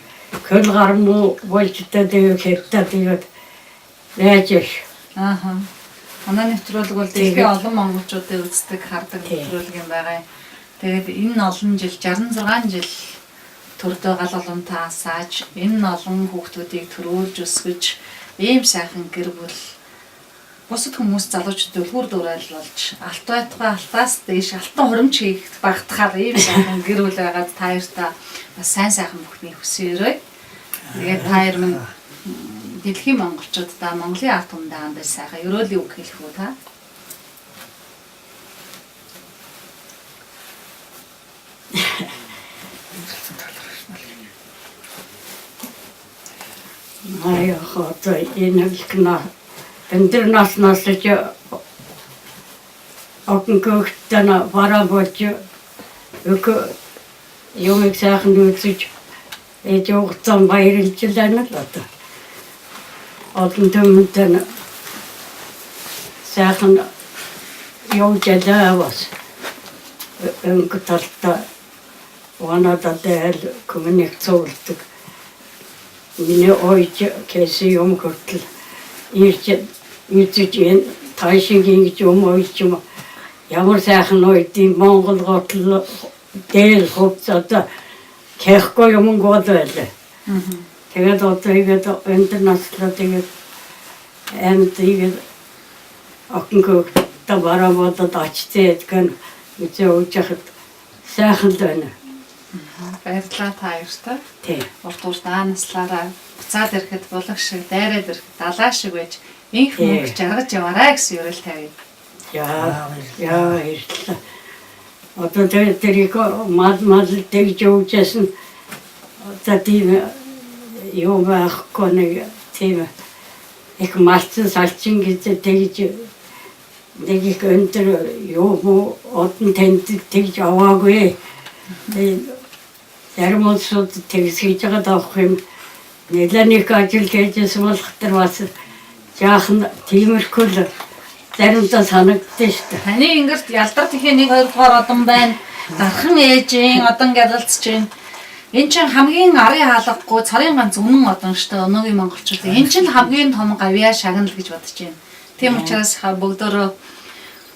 хөл гармуу болжтой тэгээд хэвтаа тэгээд байж их. Манай нэвтрүүлэг бол дэлхийн олон монголчуудын үздэг хардаг нэвтрүүлэг юм байгаа. Тэгээд энэ олон жил 66 жил төрдөө гал уламтай асааж энэ олон хүүхдүүдийг төрүүлж өсгөж ийм сайхан гэр бүл бусад хүмүүс залуучууд үлгүр дуурайл болж алт байтугай алтаас дээш алтан хуримч хийх багтахаар ийм сайхан гэр бүл байгаад таяртаа бас сайн сайхан бүхний хүсээрэй. Тэгээд таяр минь дэлхийн монголчуудаа Монголын ард түмэндээ хандаж сайхан өрөөлийн үг хэлэх үү та? одоо энэ хэлкна энэ нас ч огнгогтана барабоч өг юмэг сайхан үзэж ээжողцон баярлж байна л одоо. Олон төмөнтэн сайхан явжалаа бас талта ванададэл коммуникацуулдаг. Миний ойж кэси юм хүртэл ирж энэ таашингийн гэж юм ойж юм ямар сайхан ойдын Монгол готл дээр хөвцөд кэхгүй юм гол байлаа. Тэгээд одоо игээд интернэшнл тэгээд тэгээд окнго таварамод дачтээд гэн үгүй уужахад сайхан байна. Баярлалаа та хоёртай. Тийм. Урт аанаслаараа буцаад ирэхэд булаг шиг дайраад ирэхэд далаа шиг байж инх мөнгө жаргаж яваарай гэсэн ерөөл тавья. Яа баярлалаа. Одоо тэрийг мал тэгж явуулсан одоо тийм юу байхгүй нэг тийм их малцсан салчин гэж тэгж нэг их өндөр юу муу одон тэнд тэгж аваагүй. Тэгээд зарим улсууд тэгс хийж байгаа даах юм. Нэлээник ажил хийжсэн болох төр бас жаахан тиймэрхүү л заримдаа санагддаг шүү дээ. Таны ингэрт ялдар тэхээ 1 2 дугаар одон байна. Дархан ээжийн одон гялалцж байна. Энд чинь хамгийн арын хаалгагүй царын ганц үнэн одон шүү дээ. Өнөөгийн монголчууд. Энд чинь хамгийн том гавьяа шагнал гэж бодож байна. Тийм учраас бүгдөө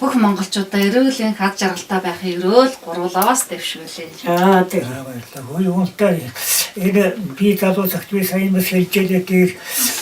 бүх монголчуудаа эрүүлийн хад жаргалтай байхыг өрөөл гуруулаваас дэвшүүлээ. За тийм баярлалаа. Хөөе энэ би залуу цагт би сайн мэс хэлжээ дээр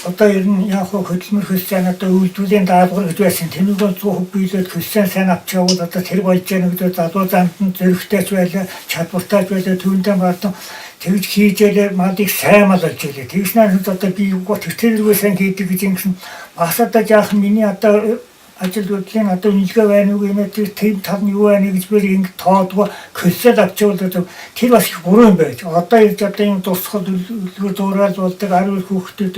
одоо ер нь яг хөдөлмөр хөлсөөн одоо үйлдвэрлэлийн даалгавар гэж байсан. Тэнийг бол 100% биелээд хөлсөөн сайн авч явуул одоо тэр болж яах гэдэг залуу замд нь зөрөгтэйч байлаа, чадвартайч байлаа, түүндээ бардам тэгж хийжээ малыг сайн мал олж илээ. Тэгснээр одоо би юу гот тэрүүгээ сайн хийдэг гэж ингэсэн. Бас одоо жаахан миний одоо ажил хөдөлгөөний одоо нийлгээ байна уу гэмээр тийм тав нь юу байна гэж би ингэ тоодгоо хөлсөд авчуулдаг. Тэр бас их буруу юм байж. Одоо ирж одоо юм тусахад үлгэр дуурал болдог, ариун хүүхдэд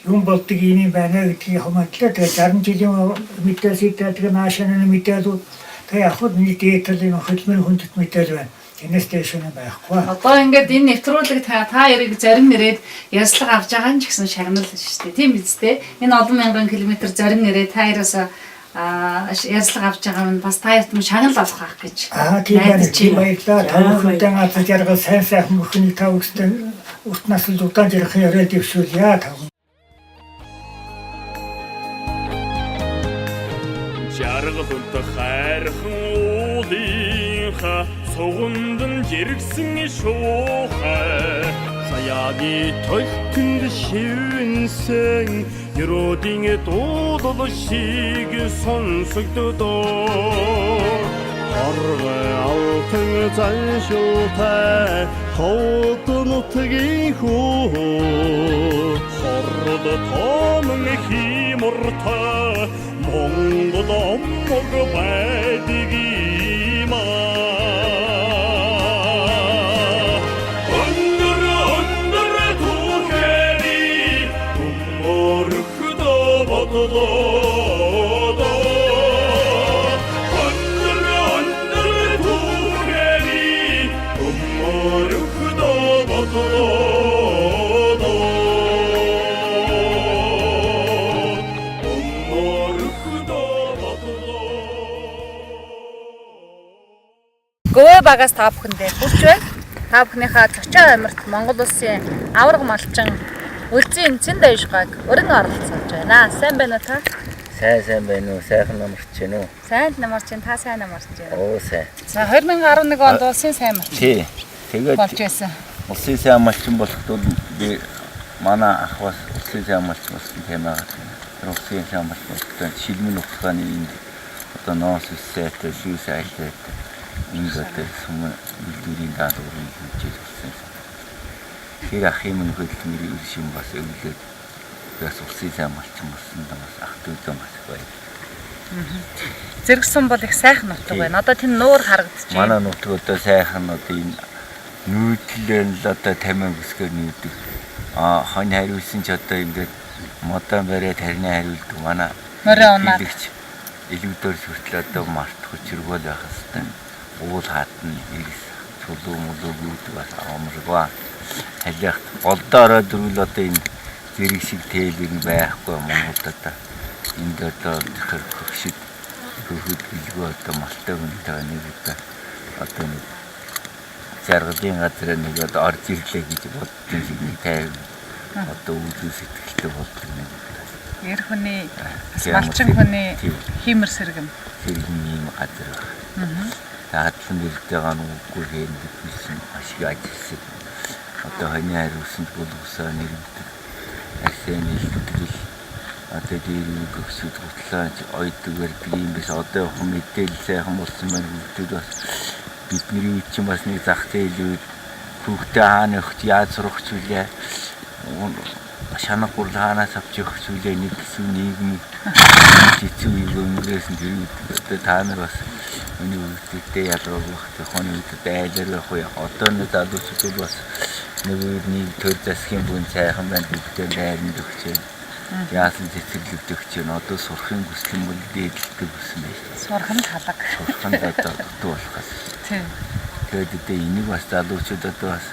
юм болдог юм байна гэдгийг хамаатлаа. Тэгээ 60 жилийн мэдээлэл гэдэг наашны мэдээлэл тэгээ яг хөө миний дээдлийн хөдөлмөрийн хүндэт мэдээлэл байна. Энэс дэш нь байхгүй. Одоо ингээд энэ нэвтрүүлэг та яриг зарим нэрээд ярьслага авч байгаа нь ч гэсэн шагнал шүү дээ. Тийм биз дээ. Энэ олон мянган километр зарим нэрээ та яраас ярьслага авч байгаа нь бас та ятм шагнал болох ах гэж. Тийм баярлалаа. Та бүхэндээ газар жаргал сайн сайхан мөхний та бүхэндээ урт насанд удаан жаргахын яриад дэвшүүлье та. Жаргалд хайрхан уулынхаа сугундан жиргсэн шуухай саяны толтонд шивэнсэн ерөөдийн дуудал шиг сонсогддоо хорвоо алтан заншилтай хот нутгийн хөө хорд томн химуртай Монгол омог байдаг юм Өндөр түүхэри өмөрхөдөө бодлоо Өндөр түүхэри өмөрхөдөө бодлоо Гөө багаас та бүхэндээ хүрч байна. Та бүхнийхээ цочоо амьарт Монгол улсын авраг малчин Үлзийн Цэн Дайшгааг өргөн оролцож байна. Сайн байна уу та? Сайн байна уу? Сайхан намарч байна уу? Сайн намарч байна. Та сайн намарч байна. Оо сайн. За 2011 онд улсын сайн малчин. Тий. Тэгээд болж байсан. Улсын сайн малчин болоход би манай ах бас улсын сайн малчин болсон тийм аа. Улсын сайн малчин болоход шилмэн ухааны энд одоо ноос үсээтэй шүүс айлтай ингээд сүм бүлдүүрийн даалгаврыг хийж ирсэн. Тэр ах юм хөдөлмөрийн үйл шим бас өвлөд бас улсын сайн малчин болсон бас ах дүүтэй бас байна. Зэрэгсэн бол их сайхан нутаг байна. Одоо тийм нуур харагдаж байна. Манай нутаг одоо сайхан одоо энэ нүүдлэн л одоо тамин бүсгээр нүүдэг. Хонь хариулсан ч одоо ингээд модон бариад харьны хариулдаг манай морин унаад илүүдээр хүртэл одоо март хүчргүүл байх хэвээр уул хатна ирс чулуу мулуу гүйдэг бас амаргаа халиахт болдоороо дөрвөл одоо энэ зэрэг шиг тээлэр байхгүй Монголд одоо энд одоо тэр хөшид хөхөд билгөө одоо малтай хүнтэй нэг одоо нэг заргалын газар нэг одоо орж ирлээ гэж бодсон шиг нэг тайв одоо үгүй сэтгэлтэй болдог нэг эр хүний малчин хүний хиймэр сэргэм юм газар. Таатсан дэлтэйгээ нүггүй хийдэг гэсэн ашиг ажилласан. Одоо хань хариулсан боловсоо нэрмдэг. Арсын нийлтгэл одоо дээрээ гөксөд гутлаач ойдог байдаг юм биш. Одоо мэдээлэл сайхан болсон байна гэдэг бас бидний үчим бас нэг зах зээл хүүхдээ хаана өгч яаж сурах зүйлээ шанах гурал хаанаас авч явах зүйлээ нэг хэсэг нийгмийн хэцүү юм өнгөрөөсөн тэр та нар бас миний үгтэй ялгаагүй хооны үгтэй айлаар явах уу одоо нэг залуучууд бас нэг төр засгийн бүн сайхан байна бүгдээ найранд өгч байна Яасан цэцэрлэгдэх чинь одоо сурахын хүсэл бол дээдлдэг гэсэн байж. Сурах нь талаг. Сурах нь одоо болохоос. Тийм. Тэгээд одоо энийг бас залуучууд одоо бас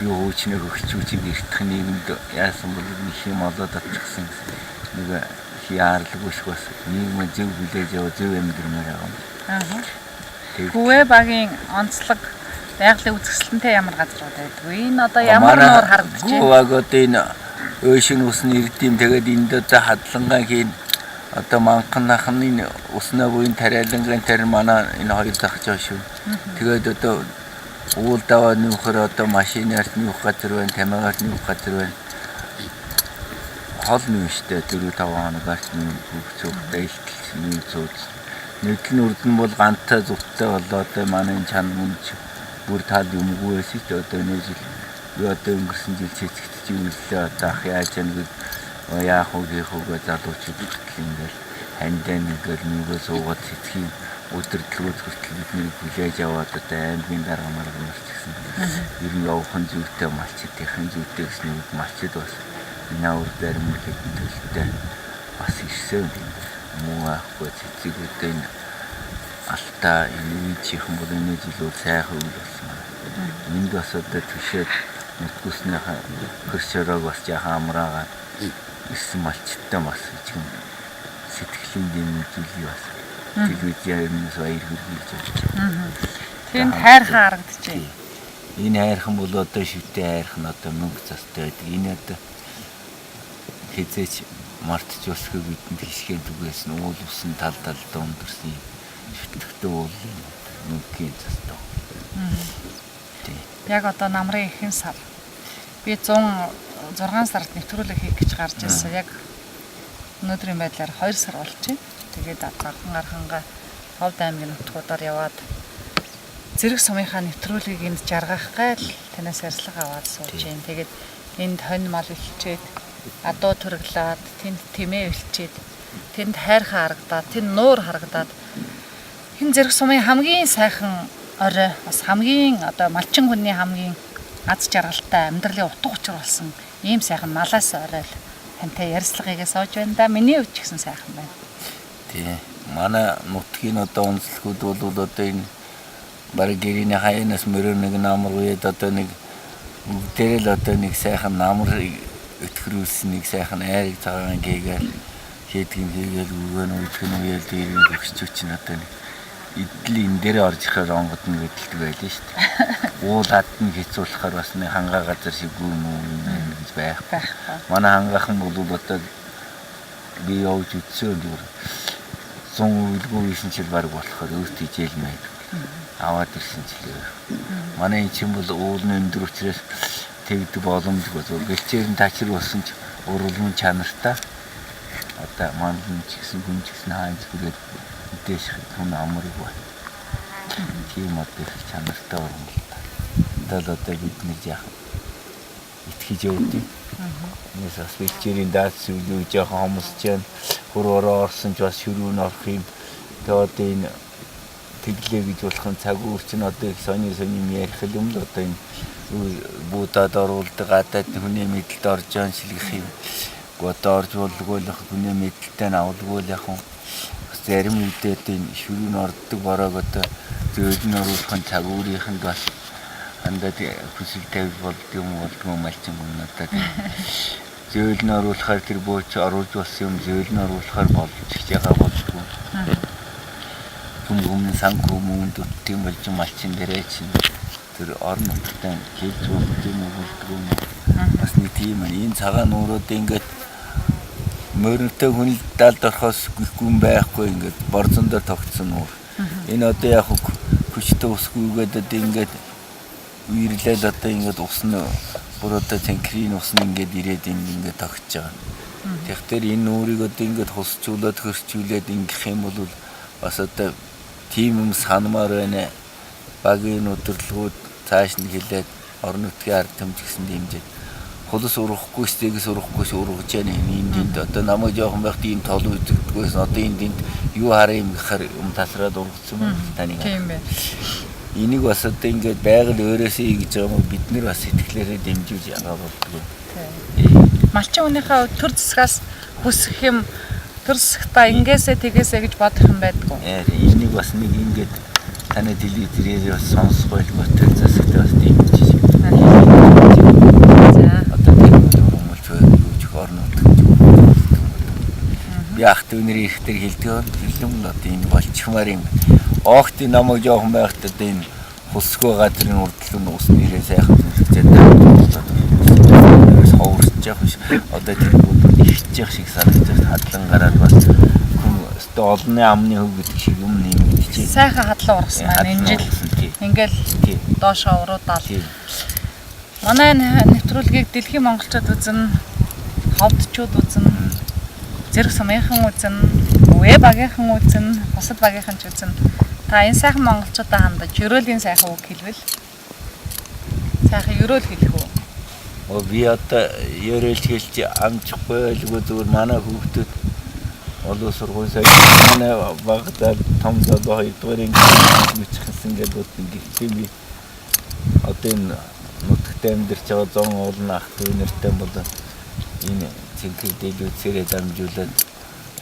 юу хуучныг өгчүүчийг эртэх нийгэмд яасан бол нэг юм олоод авчихсан нэг яарлаг биш бас нийгэм зөв хүлээж аваа зөв амьдрмаар байгаа юм. Хөвөө багийн онцлог байгалийн үзэсгэлэнтэй ямар газрууд байдгүй. Энэ одоо ямар нуур харагдаж байна? Хөвөө баг одоо энэ өшин усны ирдэм тэгээд энд одоо хадлангаа хийн одоо манханахны уснаа буйн тариалангийн тарин манай энэ хоёр захиж байгаа шүү. Тэгээд одоо уул даваа нөхөр одоо машинаар нүүх газар байна, тамигаар нүүх газар байна. Хол нүүштэй 4-5 хоногоос зүгтэй илтэлсэн зүүц. Нийтлэн үрдэн бол ганцаа зүгтээ болоод манай чанд мөнч бүр тал юмгүй байсан ч одоо нэг жил одоо өнгөрсөн жил цэцэгдэж ирлээ одоо ах яаж яана гэж яах вэ залуучууд хүртэл ингээл хандаа нэгэл нүгөө суугаад цэцгийн өдөртлгөөс хүртэл бидний хүлээж аваад одоо аймгийн дарга маргамар гэсэн. Ер нь явахын зүйтэй малчдын зүйтэй гэсэн үг малчд бас наур зарим хэдэн төлөлтэй бас ирсэн юм. Муу ахгүй цэцгүүдтэй алтаа энэ чихэн бол энэ жилүүд сайхан үйл болсон. Энд бас одоо төшөөд нутгуснийхаа хөршөрөөг бас яхаа амраагаа ирсэн малчдтай бас чихэн сэтгэлийн дэмжүүлээ бас. Телевизээс баяр хүргэж байна. Тэнд хайрхан харагдчихэ. Энэ хайрхан бол одоо шивтэй хайрхан одоо мөнгө застай байдаг. Энэ одоо хэзээч мартч усгүй бидэнд хишгээд үгээс нь уул усан тал талдаа өндөрсөн шүтлэгтэй уул мөнгөний застай. Яг одоо намрын ихэнх сар. Би 106 сард нэвтрүүлэг хийх гэж гарч ирсэн. Яг өнөөдрийн байдлаар 2 сар болж байна. Тэгээд гархан Ховд аймгийн нутгуудаар яваад зэрэг сумынхаа нэвтрүүлгийг энд жаргах гал танаас ярьцлага аваад сууж байна. Тэгээд энд хонь мал илчээд адуу төрөглөөд тэнд тэмээ илчээд тэнд хайрхан харагдаад тэнд нуур харагдаад энэ зэрэг сумын хамгийн сайхан орой бас хамгийн одоо малчин хүний хамгийн аз жаргалтай амьдралын утга учир болсон ийм сайхан малаас орой л тантай ярьцлагыг сууж байна да. Миний үуч гэсэн сайхан байна. Тий. Манай нутгийн одоо онцлогуд бол одоо энэ баг гэрийн хаянаас мөрөө нэг намар үед одоо нэг бүгдээрээ л одоо нэг сайхан намар өтгөрүүлсэн нэг сайхан айрыг цагаан гээгээл хийгээл өгөн үлгэн үеэл дээр өгчүүч нь одоо нэг эдлийн дээрээ орж ихээр онгод нь гэдэлдэг байлаа шүү дээ. Уулаад нь хэцүүлэхээр бас нэг хангаа газар шиг гүм юм гэж байх. Манай хангаахан бол одоо би явж үтсэн зүгээр 100 үлгэн ийсэн чил баг болохоор өөртөө хичээлмээд аваад ирсэн чилээ. Манай энэ чинь бол уулын өндөр учраас тэгдэг боломжгүй зөв гэлчээр нь тачир болсон ч уралмын чанартай одоо мандын ч гэсэн хүн ч гэсэн хаанч бүрээд мэдээж хүн амрыг байна. Тийм одоо их чанартай уран л та. Одоо бид нэг яах итгэж явдیں۔ Нэсас бичээрийн дац үгүй жоохон хүмүүс чинь хуруугаар орсон ч бас шүрүүн орох юм. Тэгээд энэ тэглээ гэж болох нь цаг үрч нь одоо их сони ярих юм л одоо энэ буудад оруулдаг гадаад хүний мэдлэлд орж байгаа шилгэх юм. Одоо орж болгүй л хүний мэдлэлтэй авалгүй л яг юм. Бас зарим үедээ энэ шүрүүн ордог бороо одоо зөөлн оруулахын цаг өөрийнх нь бас андад хүсэл тавь болдгоо малчин юм надад. Зөөлн оруулахаар тэр бууч оруулж болсон юм зөөлн оруулахаар болж байгаа болдгоо. Хүмүүс санхүүмөнд тийм болж малчин дээрээ чинь тэр орон нутгийн хэлж болдгоо болдгоо. Бас нэг тийм энэ цагаан нуурууд ингээд мөрөнтэй хүн далд орохоос гүн байхгүй ингээд борзон дээр тогтсон нуур. Энэ одоо яг хүчтэй усгүйгээд одоо ингээд үерлээд одоо ингээд ус нь бүр одоо цэнхрийн ус нь ингээд ирээд ингээд тогтж байгаа. Тэгэхээр энэ нуурыг одоо ингээд хусчуулаад хөрчүүлээд ингэх юм бол бас одоо тийм юм санамаар байна. Багийн өдөрлгүүд цааш нь хилээд орон нутгийн ард түмж гэсэн дэмжиж холос урахгүй стегс урахгүйс ургаж яана энд одоо намайг жоохон байхад ийм тол үзэгдгүйс одоо энд юу хараа юм гэхээр тасраад ургацсан юм таны. Тийм байна. Энийг бас одоо ингээд байгаль өөрөөсөө хийж байгаа юм бид нар бас сэтгэлээрээ дэмжиж яагаа болдгоо. Малчин хүнийхээ төр засгаас хүсэх юм төрсөхдөө ингээсээ тэгээсээ гэж бодох юм байдгүй. Энийг бас нэг ингээд таны телевизээр бас сонсох байлгүй засагт бас тийм гэж. За. Одоо тийм хүмүүс юу орнод. Яг түүний ихтер хэлдэг юм л одоо энэ болчихмаар юм. Огт намайг жоохон байхдаа энэ хусгүй газрын урдлын ус нэрээ сайхан зүрхцээд хаврч яах биш. Одоо тэр ихж яах шиг санагдаж хадлан гараад бас хүн олонны амны хөв гэдэг шиг юм нэмэгдэж. Сайхан хадлан ургасан маань энэ жил ингээл доошоо уруудаал. Манай нэвтрүүлгийг дэлхийн монголчууд үзэн, ховдчууд үзэн, зэрэг сумынхан үзэн, веб багийнхан үзэн, бусад багийнхан ч үзэн. Та энэ сайхан монголчуудаа хандаж ерөөлийн сайхан үг хэлвэл сайхан ерөөл хэлэх үү? Би одоо ерөөлж хэлж амжихгүй байлгүй зүгээр манай хүүхдүүд олон сургууль сайн манай багтаа том залуу хоёрдугаар мэдчихсэн гэдэг үгтэй би одоо энэ нутагт амьдарч байгаа 100 олон ах дүү нартай бол энэ цэнхэр дэлгүүцээрээ дамжуулаад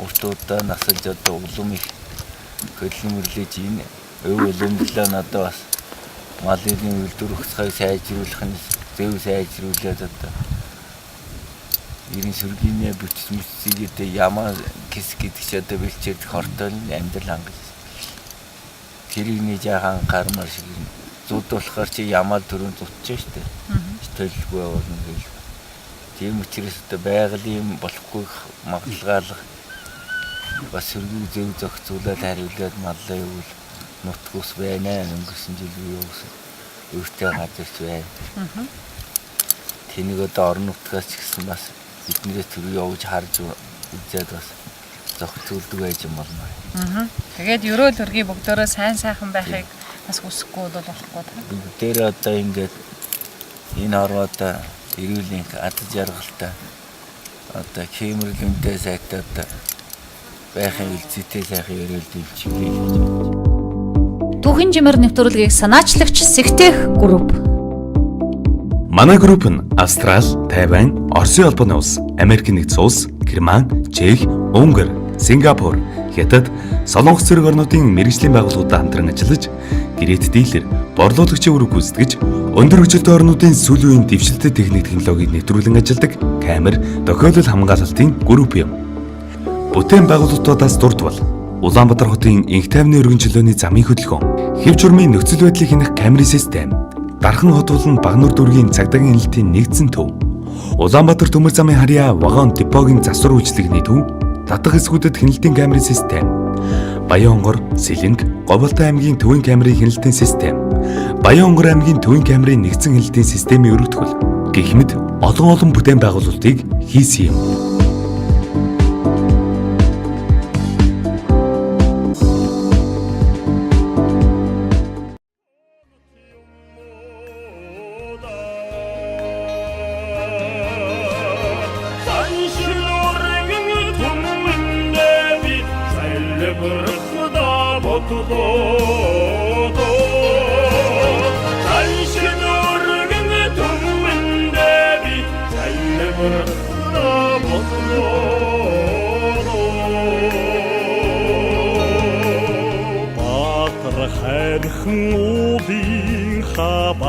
уртуудаа насалж одоо улам их хөдөлмөрлөж энэ өв уламдлаа надад бас малын үйлдвэр ухсхай сайжруулах нь зөв сайжруулаад одоо ерэн сүргийнэ бүтцмэсгээд ямаа кис гэдэг чи одоо бэлчээд хортол амьдрал хангаж тэрийг нэг жаахан гармаар шиг зүүдүүлэхээр чи ямаа төрөнд зутчих штэ төлөвгүй болно гэж тийм учраас одоо байгалийн болохгүй магадлалгаалах бас сүргийг зөв зохицуулаад хариулаад маллаа явуул нутгус байна өнгөрсөн жил юу өөртөө газарч байна. Тэнийг одоо орон нутгаас ч гэсэн бас бидний төр явж харж үзээд бас зохицуулдаг байж юм болно. Тэгээд ерөөл өргий бүгдөө сайн сайхан байхыг бас хүсэхгүй бол болохгүй та. Бүгдээр одоо ингээд энэ ороод эрүүлийн ад жаргалтай одоо хэмэрлэмтэй сайтай одоо байхын үлцэтэй сайхан ерөөл дэмжиж Түүхийн жимэр нэвтрүүлгийг санаачлагч Сэгтэх групп. Манай групп нь Австрал, Тайвань, Оросын улбаны улс, Америк нэгдсэн улс, Герман, Чех, Унгар, Сингапур, Хятад, Солонгос зэрэг орнуудын мэргэжлийн байгууллагуудад хамтран ажиллаж, гэрээт дийлэр, борлуулагчийн үүрэг гүйцэтгэж, өндөр хөгжилтэй орнуудын сүүлийн үеийн дэвшилтэт техник технологиг нэвтрүүлэн ажилладаг камер, тохиолдол хамгаалалтын групп юм. Бүтээн байгууллагуудаас дурдвал Улаанбаатар хотын инх тайвны өргөн чөлөөний замын хөдөлгөөн, хэв журмын нөхцөл байдлыг хянах камерын систем, Дархан хот болон Багнуур дүүргийн цагдаагийн хяналтын нэгдсэн төв, Улаанбаатар төмөр замын харьяа вагон депогийн засвар үйлчлэгний төв, татах хэсгүүдэд хяналтын камерын систем, Баянгор, Сэлэнг, Говьолтой аймгийн төвийн камерын хяналтын систем, Баянгор аймгийн төвийн камерын нэгдсэн хяналтын системийн өргөтгөл гэх мэт олон бүтээн байгуулалтыг хийсэн юм.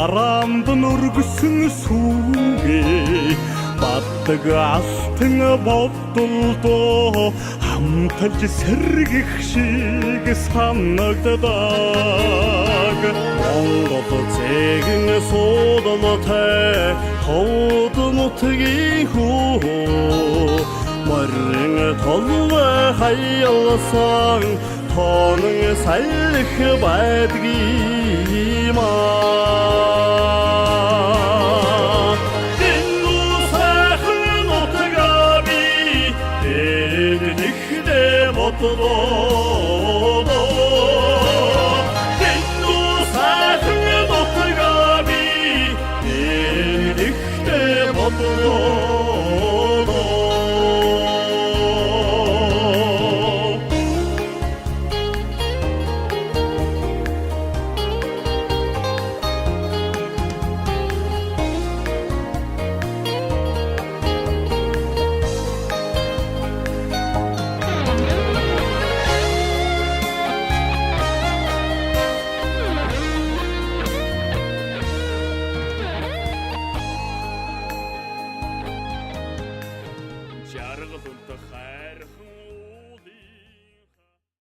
Барамдан өргөсөн сүнгээ баддаг алтан бодолдоо хамталж сэргэх шиг санагддаг Монгол зэгэн суудалтай ховд нутгийн хөө морин толгой хаялсан тоног салхи байдгийг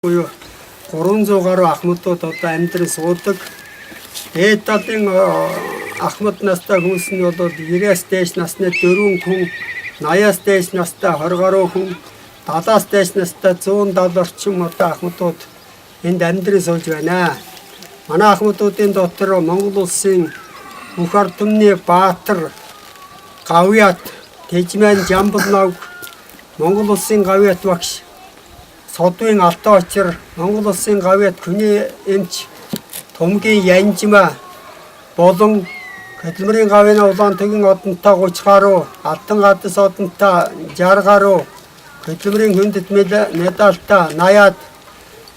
буюу 300 гаруй ахмадууд одоо амьдран суудаг. Дээд талын ахмад настай хүмүүс нь бол 90-аас дээш насны 4 хүн, 80-аас дээш настай 20 гаруй хүн, 70-аас дээш настай 170 орчим одоо ахмадууд энд амьдран сууж байна. Манай ахмадуудын дотор Монгол улсын бүх ард түмний баатар, гавьяат, Тэжмэн Жамбалног, Монгол улсын гавьяат багш Содвын Алтан очир, Монгол улсын гавьяат Хүний эмч Тумгийн Янжма болон хөдөлмөрийн гавьяаны улаан төгөн одонтой 30 гаруй, Алтан гадас одонтой 60 гаруй, хөдөлмөрийн хүндэт медальтай 80-аад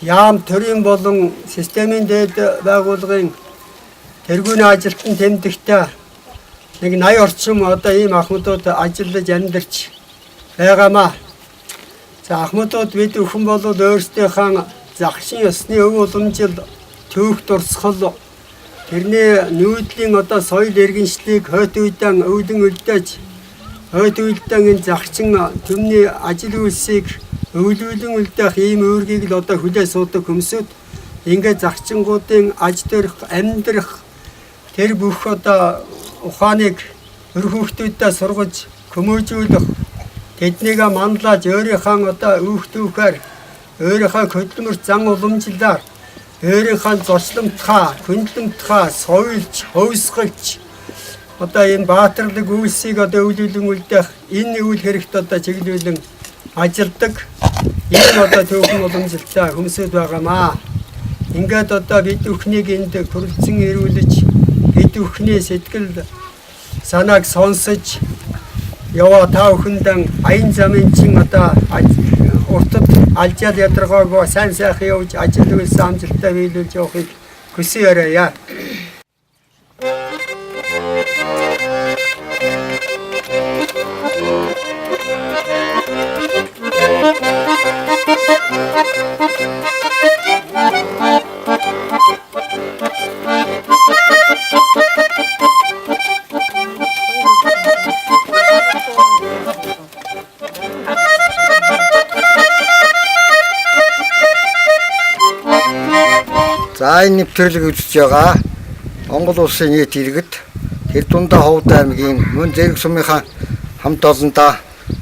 яам төрийн болон системийн дээд байгууллагын тэргүүний ажилтан тэмдэгтэй нэг 80 орчим одоо ийм ахмадууд ажиллаж амьдарч байгаамаа. За ахмадууд бид өхөн бол өөрсдийнхээ загшин ёсны өв уламжил төвх дурсгал тэрний нүүдлийн одоо соёл иргэншлийг хойд үйдэн өвдөн үлдээж хойд үйдэн энэ загчин төмний ажил үйлсийг өвлүүлэн үлдээх ийм үүргийг л одоо хүлээ суудаг хүмүүсүүд ингээд загчингуудын аж төрх амьдрах тэр бүх одоо ухааныг өр хүүхдүүдэд сургаж көмөөжүүлэх тэднийг манлаж өөрийнхөө одоо үүхтүүхээр өөрийнхөө хөдөлмөр зан уламжлалаар өөрийнхөө зочломтхаа, хүндлэмтхаа соёлж, хөвсгөлж одоо энэ баатарлаг үйлсийг одоо өвлүүлэн үлдээх энэ үйл хэрэгт одоо чиглүүлэн ажилдаг ийм одоо төвхөн уламжлалтай хүмүүсүүд байгаамаа. Ингээд одоо бид бүхнийг энд хүрэлцэн ирүүлж бид бүхний сэтгэл санааг сонсож яваа та бүхэндээ аян замын чин одоо уртад алжаад ядаргаагүй сайн сайхан явж ажил үйлс амжилттай биелүүлж явахыг хүсье яриа. За энэ нэвтрүүлэг үзэж байгаа Монгол улсын нийт иргэд тэр дундаа Ховд аймгийн мөн зэрэг сумынхаа хамт олондоо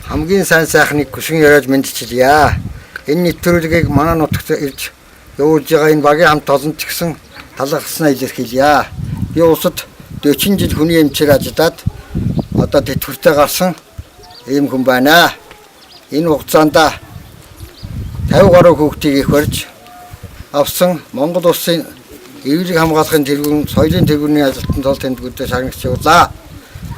хамгийн сайн сайхныг хүсэн яриад мэдчилье. Энэ нэвтрүүлгийг манай нутагт ирж явуулж байгаа энэ багийн хамт олонд ч гэсэн талархснаа илэрхийлье. Би улсад 40 жил хүний эмчээр ажиллаад одоо тэтгэвртэй гарсан ийм хүн байна. Энэ хугацаанд 50 гаруй хүүхдийг их барьж авсан Монгол улсын эвлэг хамгаалахын тэргүүн, соёлын тэргүүний ажилтан тул тэмдгүүдэд шагнагч явуулаа.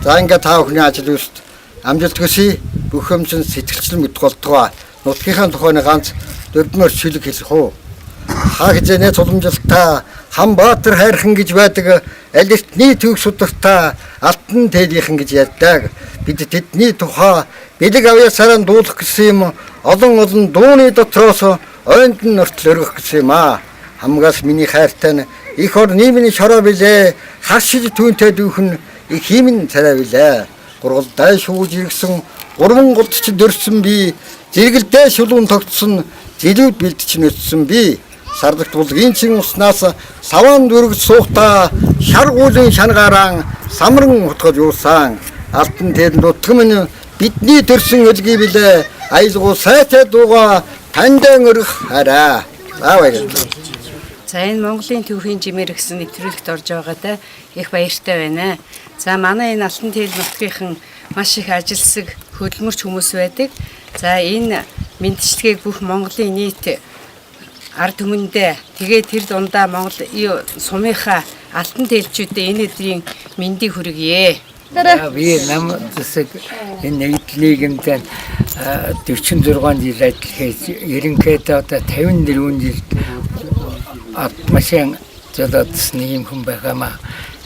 За ингээд та бүхний ажил үйлсд амжилт хүсье. Бүх юмчин сэтгэлчлэн мэд голдгоо. Нутгийнхаа тухайн ганц дөрвмөр шүлэг хэлэх үү. Хаа хизэнэ цуламжлалтаа хам баатар хайрхан гэж байдаг аль эртний төгс судартай алтан тэлийнхэн гэж ярьдаг. Бид тэдний тухай бэлэг авьяасаараа дуулах гэсэн юм олон дууны дотроос ойнд нь нортол өргөх гэсэн юм аа. Хамгаас миний хайртай нь их ор нийгмийн шороо билээ. Харшиж түүнтэй дүүхэн их химэн царай билээ. Гургалдай шүүж иргсэн гурван голдч дөрсөн би зэрэгэлдээ шулуун тогтсон зилүүд бэлдэж нөтсөн би. Сарлагт булгийн чин уснаас саван дүргэж суухта шаргуулын шангаран самран утгаж юусан. Алтан тэл нутгмын бидний төрсөн өлгий билээ. Аялгуу сайтай дууга тандан өрөх хараа. За энэ Монголын төвхийн жимээр гэсэн нэвтрүүлэгт орж байгаатай их баяртай байна. За манай энэ Алтан тэл нутгийнхан маш их ажилсаг хөдөлмөрч хүмүүс байдаг. За энэ мэдчилгээг бүх Монголын нийт ард түмэндээ тэгээд тэр дундаа Монгол сумынхаа алтан тэлчүүдэд энэ өдрийн мэндийг хүргье. Би нам засаг энэ нийгэмдээ 46 жил ажиллаж ерөнхийдөө одоо 54 жил автомашин золиодсон юм хүн байгаамаа.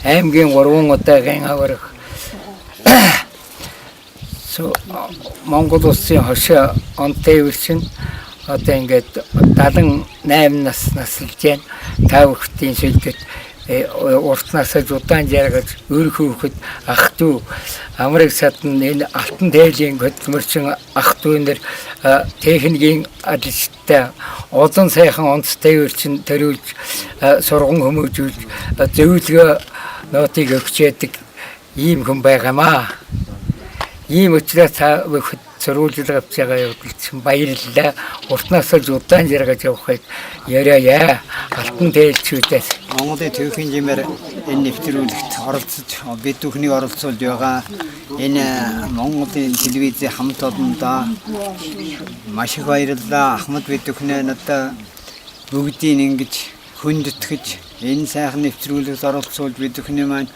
Аймгийн 3 удаагийн аврах Монгол улсын хошоо онтой ирсэн одоо ингээд 78 нас наслж байна. Та бүхтийн сүлдэд уртнаасаа удаан жаргаж өр хөөхөд ах トゥ амрыг садан энэ алтан дээлийн хөдөлмөрчин ах トゥ нэр техникийн ажилттай олон сайхан онцтой өрчин төрүүлж сурган хүмүүжүүлж зөвлөгөө нотыг өгч яадаг ийм хүн байгаамаа. Ийм учраас та бүхэн сурвалжлага авч байгаа явуулсан баярлалаа. Уртнаасаа удаан жаргаж явахыг яриа алтан дээлчүүдээс Монголын төвхийн жимээр энэ нэвтрүүлэгт оролцож бид бүхнийг оролцуулж байгаа энэ Монголын телевизийн хамт олондоо маш их баярлалаа. Ахмад бид бүхнээ надад бүгдийг ингэж хүндэтгэж энэ сайхан нэвтрүүлэгт оролцуулж бид бүхний маань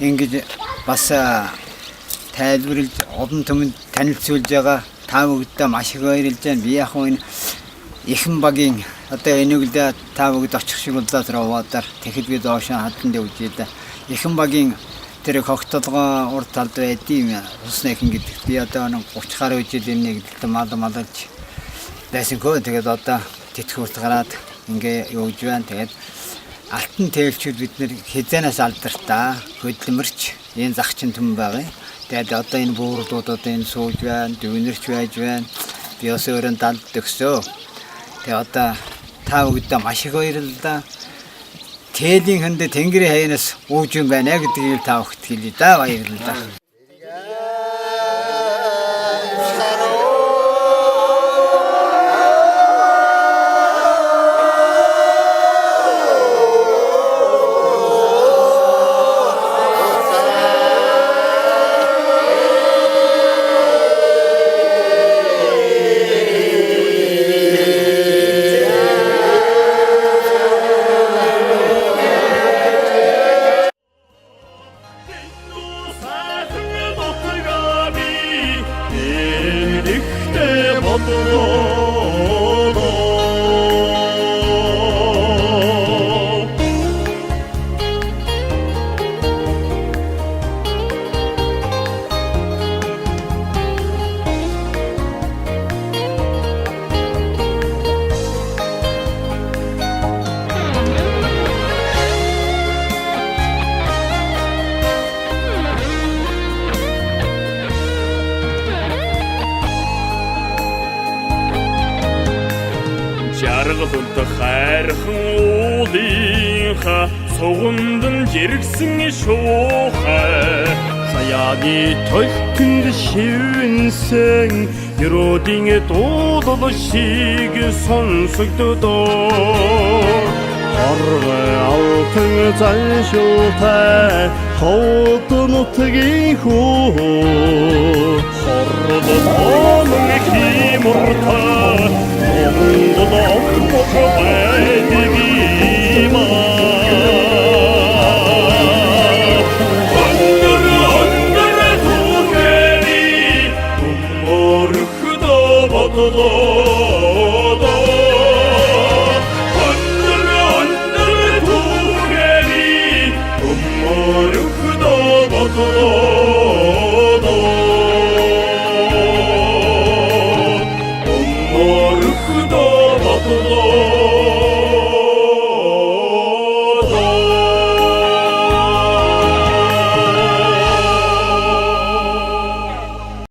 ингэж бас тайлбарлаж олон түмэнд танилцуулж байгаа та бүгдээ маш их баярлж байна. Би яг энэ ихэн багийн одоо энэглээ та бүгд очих шиг боллоо тэрвадаар тэгэхэд би доошоо хатан дэвжээд ихэн багийн тэр хогтолгоо урд талд байдığım усны ихэн гэдэг. Би одоо 30 гаруй жил энэ нэгдэлт малж байсангүй. Тэгээд одоо тэтгэврт гараад ингээ явж байна. Тэгээд алтан тээлчүүд бид нэр хизэнээс алдартай хөдөлмөрч энэ загчин түмэн байгаа. Тэгээд одоо энэ буурдуудад энэ сууж байна, дүнэрч байж байна. Би бас өөрөнд далд өгсөө. Тэгээд одоо та бүгдээ маш их баярлалаа. Тээлийн хөндө тэнгэрийн хаянаас ууж юм байна гэдгийг та бүхэнд хэлье да, баярлалаа. хайрхан уулынхаа сугамдан жиргсэн шуухай саяны толтонд шивэнсэн ерөөдийн дуудал шиг сонсогддоо Оргой алтан заншилтай хот нутгийн хөө хордон химуртай Oh